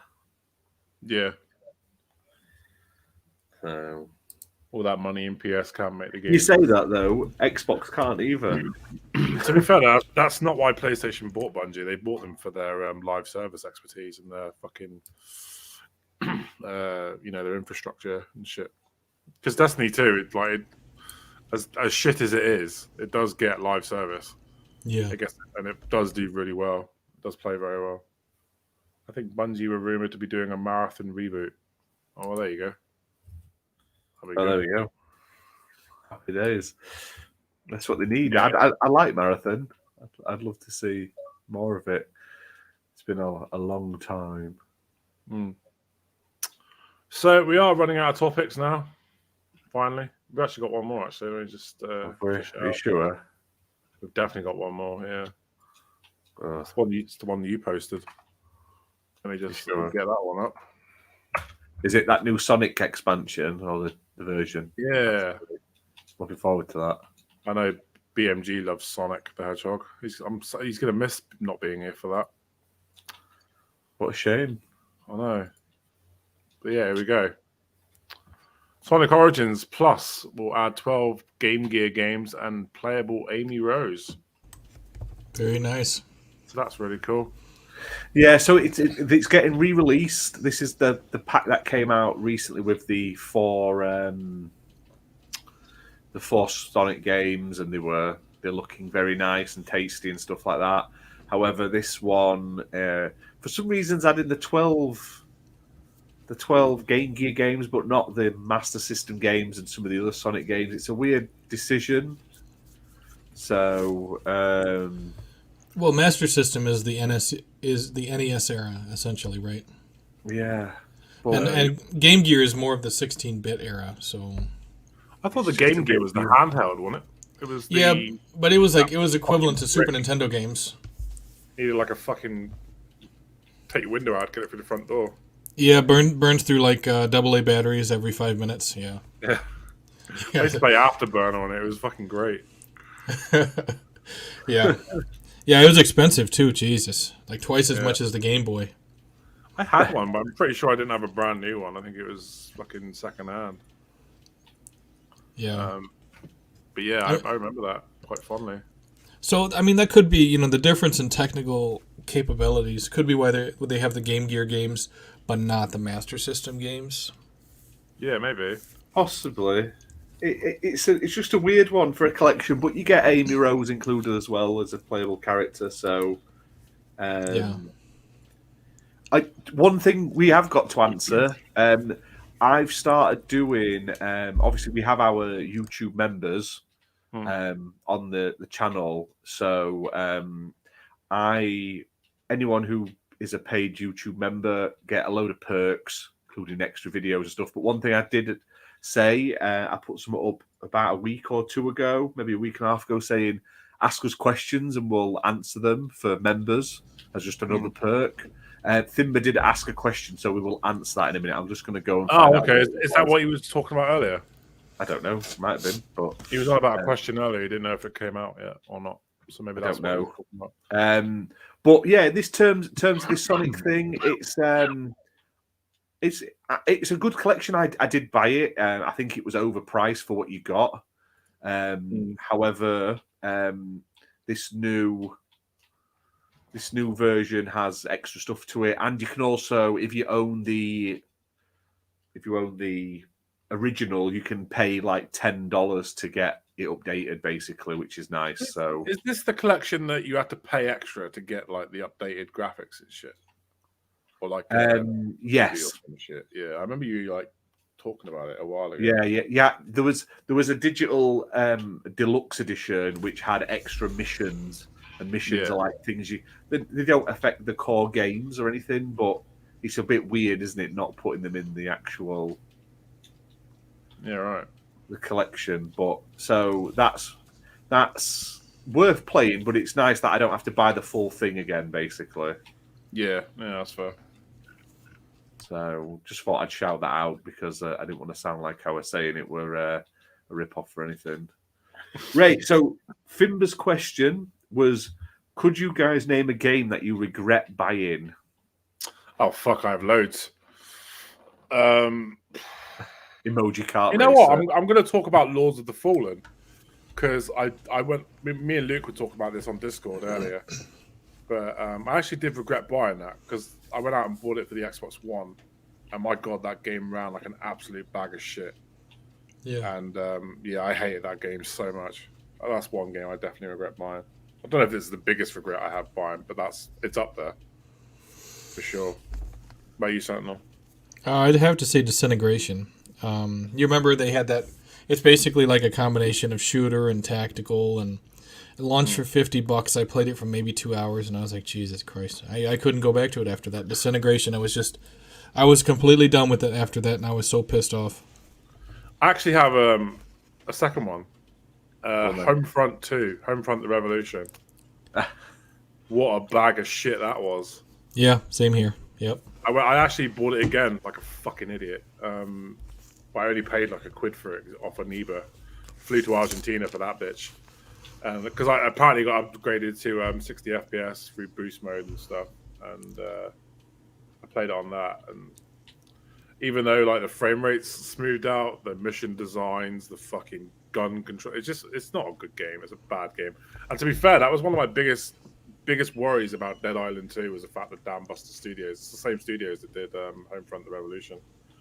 Yeah. All that money in PS can't make the game. You say that though, Xbox can't either. To be fair, that's not why PlayStation bought Bungie. They bought them for their live service expertise and their fucking, their infrastructure and shit. Because Destiny 2, as shit as it is, it does get live service. Yeah, I guess, and it does do really well. It does play very well. I think Bungie were rumored to be doing a Marathon reboot. Oh, well, there you go. There we go. Happy days. That's what they need. I like Marathon. I'd love to see more of it. It's been a long time. So we are running out of topics now. Finally, we've actually got one more. Actually, let me just. Are you sure? We've definitely got one more. Yeah, Oh. it's the one you posted. Let me just get that one up. Is it that new Sonic expansion or the version? Yeah, Looking forward to that. I know BMG loves Sonic the Hedgehog. He's going to miss not being here for that. What a shame. I know. But yeah, here we go. Sonic Origins Plus will add 12 Game Gear games and playable Amy Rose. Very nice. So that's really cool. Yeah, so it's getting re-released. This is the pack that came out recently with the four Sonic games, and they're looking very nice and tasty and stuff like that. However, this one, for some reasons, added the 12 Game Gear games, but not the Master System games and some of the other Sonic games. It's a weird decision. So, well, Master System is the NES era, essentially, right? Yeah, and Game Gear is more of the 16-bit era. So, I thought the Game Gear was the handheld, wasn't it? It was but it was equivalent to Super Nintendo games. Needed like a fucking take your window out, get it through the front door. Yeah, burns through like AA batteries every 5 minutes. Yeah. I used to play Afterburner on it. It was fucking great. Yeah. Yeah, it was expensive too. Jesus, like twice as much as the Game Boy. I had one, but I'm pretty sure I didn't have a brand new one. I think it was fucking second hand. Yeah. But yeah, I remember that quite fondly. So, I mean, that could be, the difference in technical capabilities could be why they have the Game Gear games, but not the Master System games. Yeah, maybe. Possibly. It's just a weird one for a collection, but you get Amy Rose included as well as a playable character. So, one thing we have got to answer. I've started doing. Obviously, we have our YouTube members on the channel. So, anyone who is a paid YouTube member get a load of perks, including extra videos and stuff. But one thing I did say, I put some up about a week or two ago, maybe a week and a half ago, saying ask us questions and we'll answer them for members as just another perk. Thimba did ask a question, so we will answer that in a minute. I'm just going to go and find out. Okay. Is that what he was talking about earlier? I don't know. Might have been, but he was on about a question earlier. He didn't know if it came out yet or not. So maybe that's what he was talking about. But yeah, this terms of this Sonic thing, it's a good collection. I did buy it. I think it was overpriced for what you got. However, this new version has extra stuff to it, and you can also, if you own the original, you can pay like $10 to get it updated, basically, which is nice. So, is this the collection that you have to pay extra to get like the updated graphics and shit? Or like yes, shit. Yeah, I remember you like talking about it a while ago. Yeah. There was a digital deluxe edition which had extra missions, and missions are like things they don't affect the core games or anything, but it's a bit weird, isn't it, not putting them in the actual the collection. But so that's worth playing, but it's nice that I don't have to buy the full thing again, basically. Yeah, that's fair. So just thought I'd shout that out because I didn't want to sound like I was saying it were a rip-off or anything. Right, so Fimba's question was, could you guys name a game that you regret buying? Oh, fuck, I have loads. Emoji Kart. You know what? I'm going to talk about Lords of the Fallen because me and Luke were talking about this on Discord earlier. But I actually did regret buying that because I went out and bought it for the Xbox One, and my god, that game ran like an absolute bag of shit. Yeah, and I hated that game so much. That's one game I definitely regret buying. I don't know if it's the biggest regret I have buying, but it's up there for sure. What about you, Sentinel? I'd have to say Disintegration. You remember they had that? It's basically like a combination of shooter and tactical, and It launched for $50. I played it for maybe 2 hours, and I was like, Jesus Christ. I couldn't go back to it after that. Disintegration, I was completely done with it after that, and I was so pissed off. I actually have a second one. Homefront 2, Homefront the Revolution. What a bag of shit that was. Yeah, same here. Yep. I actually bought it again like a fucking idiot. But I only paid like £1 for it off of Neba. Flew to Argentina for that bitch. Because I apparently got upgraded to 60 FPS through boost mode and stuff. And I played it on that. And even though like the frame rate's smoothed out, the mission designs, the fucking gun control, it's not a good game. It's a bad game. And to be fair, that was one of my biggest worries about Dead Island 2 was the fact that Dan Buster Studios, it's the same studios that did Homefront the Revolution.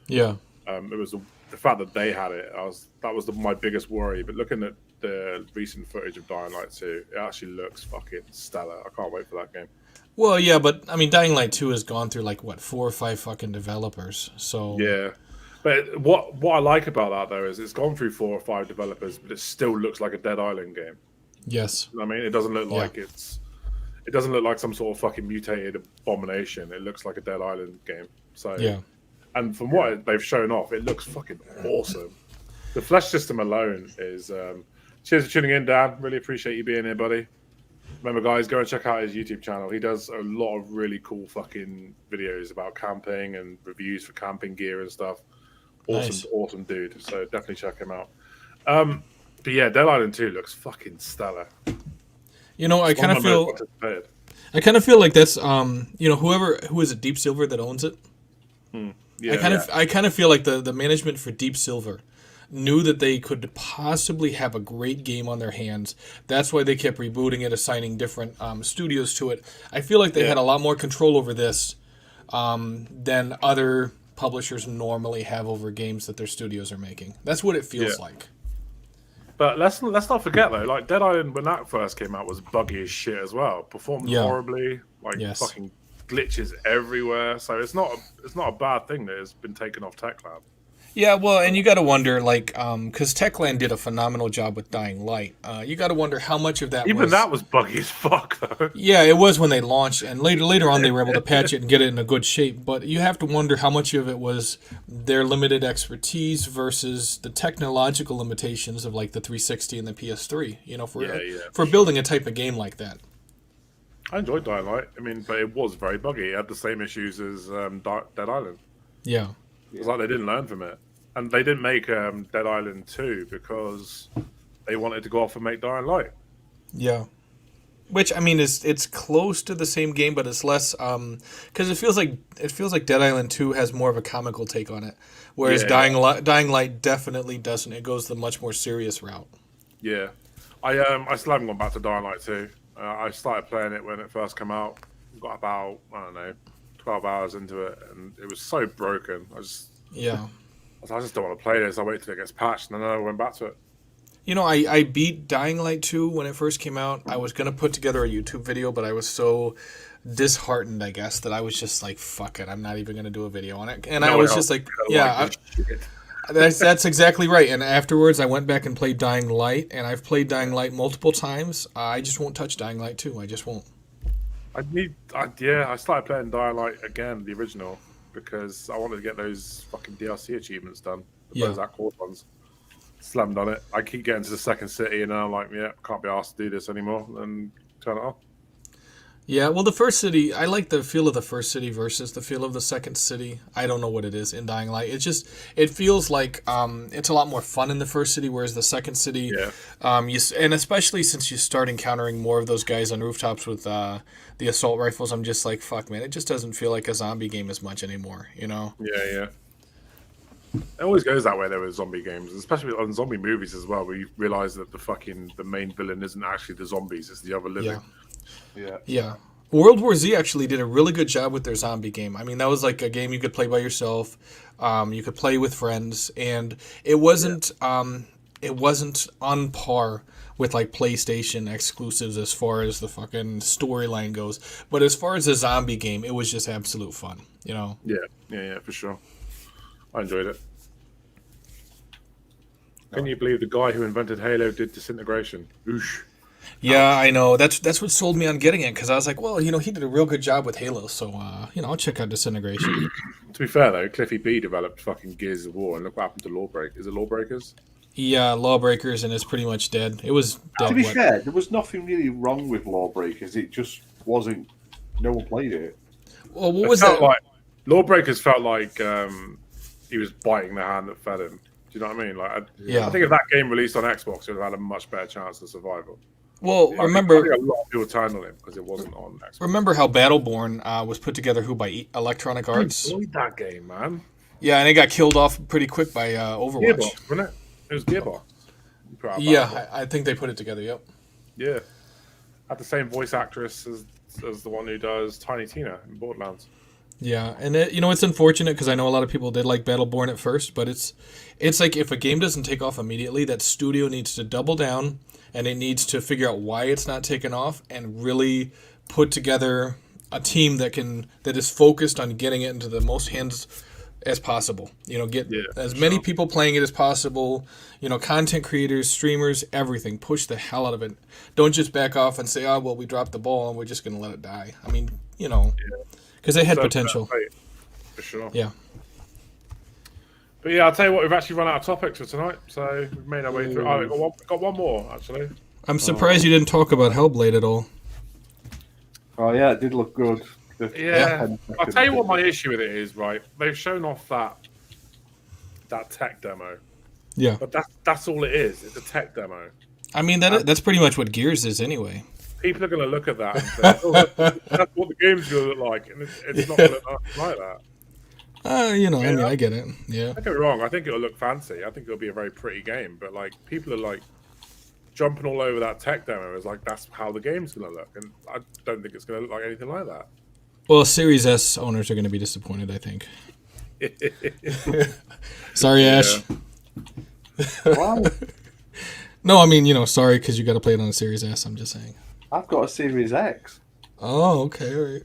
Yeah. It was the fact that they had it. That was my biggest worry. But looking at the recent footage of Dying Light 2, it actually looks fucking stellar. I can't wait for that game. Well, yeah, but I mean, Dying Light 2 has gone through like 4 or 5 fucking developers. So yeah, but what I like about that though is it's gone through 4 or 5 developers, but it still looks like a Dead Island game. Yes. I mean, it doesn't look like it doesn't look like some sort of fucking mutated abomination. It looks like a Dead Island game. So yeah. And from what they've shown off, it looks fucking awesome. The flesh system alone is. Cheers for tuning in, Dan. Really appreciate you being here, buddy. Remember, guys, go and check out his YouTube channel. He does a lot of really cool fucking videos about camping and reviews for camping gear and stuff. Awesome dude. So definitely check him out. But yeah, Dead Island 2 looks fucking stellar. You know, I kind of feel like that's who is it, Deep Silver that owns it? Yeah, I kind of feel like the management for Deep Silver knew that they could possibly have a great game on their hands. That's why they kept rebooting it, assigning different studios to it. I feel like they had a lot more control over this than other publishers normally have over games that their studios are making. That's what it feels like. But let's not forget though, like Dead Island when that first came out was buggy as shit as well. Performed horribly, fucking glitches everywhere. So it's not a bad thing that it's been taken off TechLab. Yeah, well, and you got to wonder, like, because Techland did a phenomenal job with Dying Light. You got to wonder how much of that that was buggy as fuck, though. Yeah, it was when they launched, and later on they were able to patch it and get it in a good shape. But you have to wonder how much of it was their limited expertise versus the technological limitations of, like, the 360 and the PS3, you know, for building a type of game like that. I enjoyed Dying Light. I mean, but it was very buggy. It had the same issues as Dead Island. Yeah. It's like they didn't learn from it. And they didn't make Dead Island 2 because they wanted to go off and make Dying Light. Yeah. Which, I mean, it's close to the same game, but it's less... Because it feels like Dead Island 2 has more of a comical take on it. Whereas Dying Light definitely doesn't. It goes the much more serious route. Yeah. I still haven't gone back to Dying Light 2. I started playing it when it first came out. Got about, 12 hours into it, and it was so broken. I just don't want to play this. I'll wait till it gets patched, and then I went back to it. You know, I beat Dying Light 2 when it first came out. I was going to put together a YouTube video, but I was so disheartened, I guess, that I was just like, fuck it, I'm not even going to do a video on it. And I was just like, that's exactly right. And afterwards, I went back and played Dying Light, and I've played Dying Light multiple times. I just won't touch Dying Light 2. I just won't. I started playing Dying Light again, the original, because I wanted to get those fucking DLC achievements done. Those Accord ones. Slammed on it. I keep getting to the second city, and I'm like, can't be asked to do this anymore, and turn it off. Yeah, well, the first city, I like the feel of the first city versus the feel of the second city. I don't know what it is in Dying Light. It feels like it's a lot more fun in the first city, whereas the second city, and especially since you start encountering more of those guys on rooftops with the assault rifles, I'm just like, fuck, man, it just doesn't feel like a zombie game as much anymore, you know? Yeah. It always goes that way though with zombie games, especially on zombie movies as well, where you realise that the main villain isn't actually the zombies, it's the other living. Yeah. World War Z actually did a really good job with their zombie game. I mean, that was like a game you could play by yourself. You could play with friends, and it wasn't on par with like PlayStation exclusives as far as the fucking storyline goes. But as far as a zombie game, it was just absolute fun, you know? Yeah, for sure. I enjoyed it. Can you believe the guy who invented Halo did disintegration? Oosh. Yeah, I know. That's what sold me on getting it, because I was like, well, he did a real good job with Halo, so I'll check out Disintegration. To be fair though, Cliffy B developed fucking Gears of War, and look what happened to Lawbreakers. Is it Lawbreakers? Yeah, Lawbreakers, and it's pretty much dead. It was dead. To be fair, there was nothing really wrong with Lawbreakers. It just wasn't. No one played it. Well, what was that? Like Lawbreakers felt like he was biting the hand that fed him. Do you know what I mean? I think if that game released on Xbox, it would have had a much better chance of survival. Well, I think a lot of people turned on it because it wasn't on Xbox. Remember how Battleborn was put together by Electronic Arts? I enjoyed that game, man. Yeah, and it got killed off pretty quick by Overwatch. Gearbox, wasn't it? It was Gearbox. Yeah, I think they put it together. Yep. Yeah, had the same voice actress as the one who does Tiny Tina in Borderlands. Yeah, and it's unfortunate because I know a lot of people did like Battleborn at first, but it's like if a game doesn't take off immediately, that studio needs to double down and it needs to figure out why it's not taking off and really put together a team that is focused on getting it into the most hands as possible. Get as many people playing it as possible. Content creators, streamers, everything. Push the hell out of it. Don't just back off and say, "Oh, well, we dropped the ball and we're just going to let it die." I mean, because they had potential. For sure. Yeah. But yeah, I'll tell you what, we've actually run out of topics for tonight, so we've made our way through. Oh, we've got one more, actually. I'm surprised you didn't talk about Hellblade at all. Oh, yeah, it did look good. I'll tell you what my issue with it is, right? They've shown off that tech demo. Yeah. But that's all it is. It's a tech demo. I mean, that's pretty much what Gears is anyway. People are going to look at that and say, oh, that's what the game's going to look like. And it's not going to look like that. I get it. Yeah. Don't get me wrong. I think it'll look fancy. I think it'll be a very pretty game. But, people are, jumping all over that tech demo as, that's how the game's going to look. And I don't think it's going to look like anything like that. Well, Series S owners are going to be disappointed, I think. Sorry, Ash. Why? No, I mean, sorry because you got to play it on a Series S. I'm just saying. I've got a Series X. Oh, okay. All right.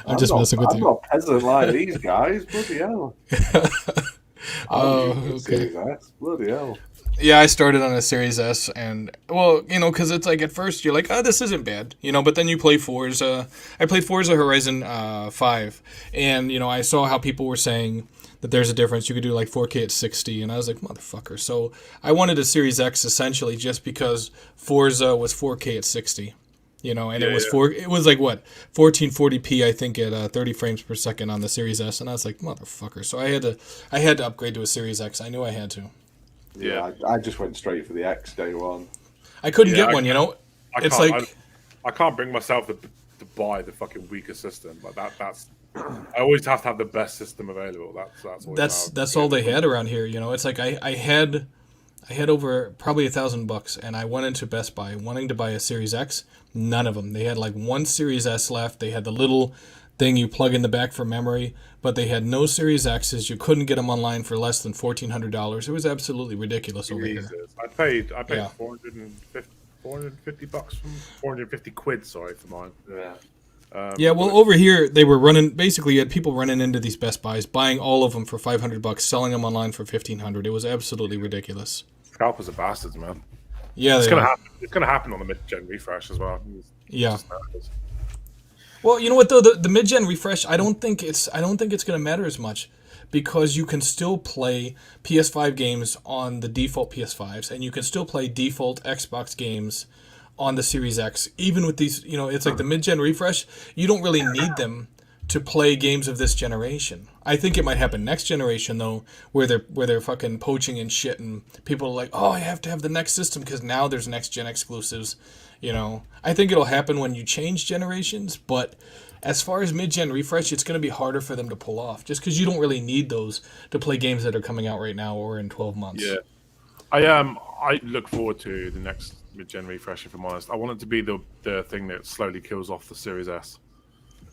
I'm just messing with you. I'm not peasant like these guys. Bloody hell. Oh, okay. Series X. Bloody hell. Yeah, I started on a Series S, and, because it's at first you're like, oh, this isn't bad, but then you play Forza. I played Forza Horizon 5, and, I saw how people were saying that there's a difference. You could do 4K at 60, and I was like, motherfucker. So I wanted a Series X essentially just because Forza was 4K at 60, and it was 1440p, I think, at 30 frames per second on the Series S, and I was like, motherfucker. So I had to upgrade to a Series X. I knew I had to. Yeah, I just went straight for the X day one. I couldn't get one, I can't bring myself to buy the fucking weaker system. That's I always have to have the best system available. That's all they had around here. It's I had over probably $1,000, and I went into Best Buy wanting to buy a Series X. None of them. They had one Series S left. They had the little thing you plug in the back for memory, but they had no Series X's. You couldn't get them online for less than $1,400. It was absolutely ridiculous over here. I paid $450 450 quid. Sorry for mine. Yeah. Well, over here they were basically had people running into these Best Buys, buying all of them for $500, selling them online for $1,500. It was absolutely ridiculous. Scalpers are bastards, man. Yeah, it's gonna happen. It's gonna happen on the mid-gen refresh as well. Yeah. Well, you know what though, the mid-gen refresh, I don't think it's going to matter as much because you can still play PS5 games on the default PS5s, and you can still play default Xbox games on the Series X. Even with these, it's like the mid-gen refresh, you don't really need them to play games of this generation. I think it might happen next generation though, where they're fucking poaching and shit, and people are like, oh, I have to have the next system because now there's next gen exclusives. I think it'll happen when you change generations, but as far as mid-gen refresh, it's going to be harder for them to pull off just because you don't really need those to play games that are coming out right now or in 12 months. Yeah. I look forward to the next mid-gen refresh, if I'm honest. I want it to be the thing that slowly kills off the Series S.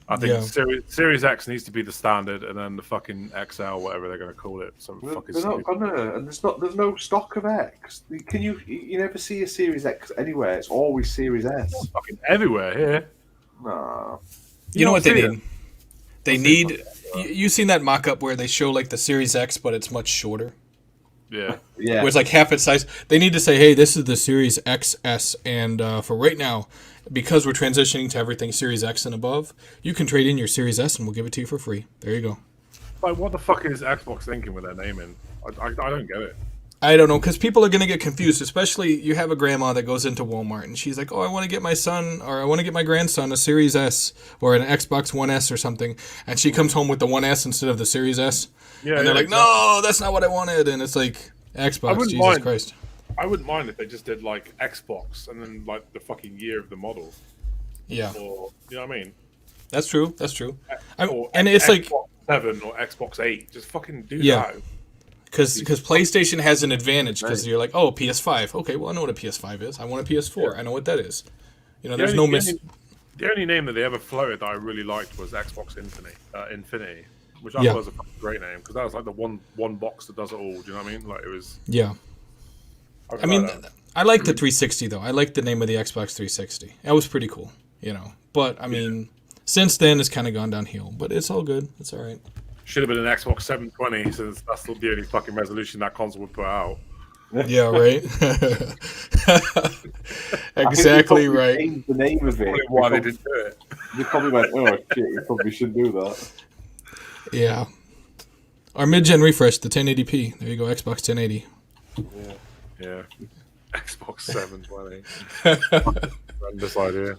I think Series X needs to be the standard, and then the fucking XL, whatever they're going to call it. They're not gonna, and there's no stock of X. Can you never see a Series X anywhere? It's always Series S. It's fucking everywhere here. Nah. You know what they need? They need. You seen that mock-up where they show the Series X, but it's much shorter? Yeah. Yeah. Where it's like half its size. They need to say, hey, this is the Series XS, and for right now, because we're transitioning to everything Series X and above, you can trade in your Series S and we'll give it to you for free. There you go. Like, what the fuck is Xbox thinking with their naming? I don't get it. I don't know, because people are going to get confused, especially you have a grandma that goes into Walmart and she's like, oh, I want to get my son or I want to get my grandson a Series S or an Xbox One S or something. And she comes home with the One S instead of the Series S. Yeah, and they're like, no, that's not what I wanted. And it's like, Xbox, Jesus Christ. I wouldn't mind if they just did like Xbox and then like the fucking year of the model. Yeah. Or, you know what I mean? That's true. That's true. And it's Xbox like 7 or Xbox 8. Just fucking do Yeah. that. Because PlayStation has an advantage because you're like, oh, PS5. Okay, well, I know what a PS5 is. I want a PS4. I know what that is. You know, there's no miss. The only name that they ever floated that I really liked was Xbox Infinity, which I thought was a great name because that was like the one box that does it all. Do you know what I mean? Like it was. Yeah. I mean, I like the 360 though. I like the name of the Xbox 360. That was pretty cool. You know, but I mean, since then it's kind of gone downhill. But it's all good. It's all right. Should have been an Xbox 720 since that's the only fucking resolution that console would put out. Yeah, right. Exactly right. Changed the name of it. Why they didn't do it? They probably went, oh shit, we probably shouldn't do that. Yeah. Our mid-gen refresh, the 1080p. There you go, Xbox 1080. Yeah. Xbox 720. Horrendous idea.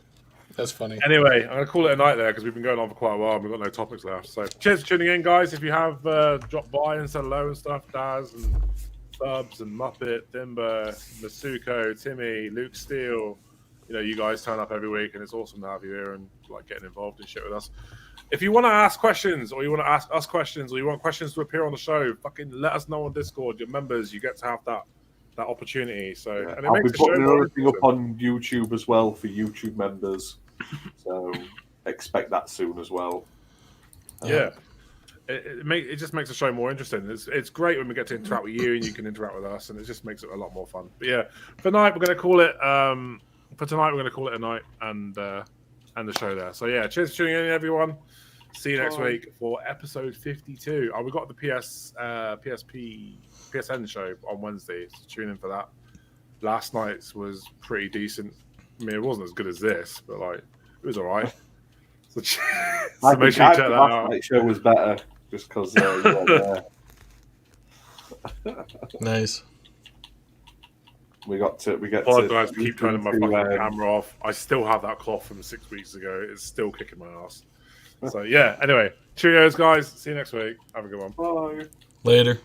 That's funny. Anyway, I'm going to call it a night there because we've been going on for quite a while and we've got no topics left. So cheers for tuning in, guys. If you have dropped by and said hello and stuff, Daz and Bubs and Muppet, Dimber, Masuko, Timmy, Luke Steele, you know, you guys turn up every week and it's awesome to have you here and like getting involved in shit with us. If you want to ask questions or you want to ask us questions or you want questions to appear on the show, fucking let us know on Discord. Your members, you get to have that opportunity. So and it I'll be makes the show putting more everything up on YouTube as well for YouTube members. So expect that soon as well. Yeah. It just makes the show more interesting. It's great when we get to interact with you and you can interact with us, and it just makes it a lot more fun. But yeah, for tonight we're going to call it. For tonight we're going to call it a night and the show there. So yeah, cheers for tuning in, everyone. See you next week for episode 52. Oh, we got the PSN show on Wednesday, so tune in for that. Last night's was pretty decent. I mean, it wasn't as good as this, but like it was all right. So make sure you check that out. Last show was better just because you weren't there. Nice. We get Apologize to keep turning my fucking camera off. I still have that cloth from 6 weeks ago. It's still kicking my ass. So yeah. Anyway, cheerios, guys. See you next week. Have a good one. Bye. Later.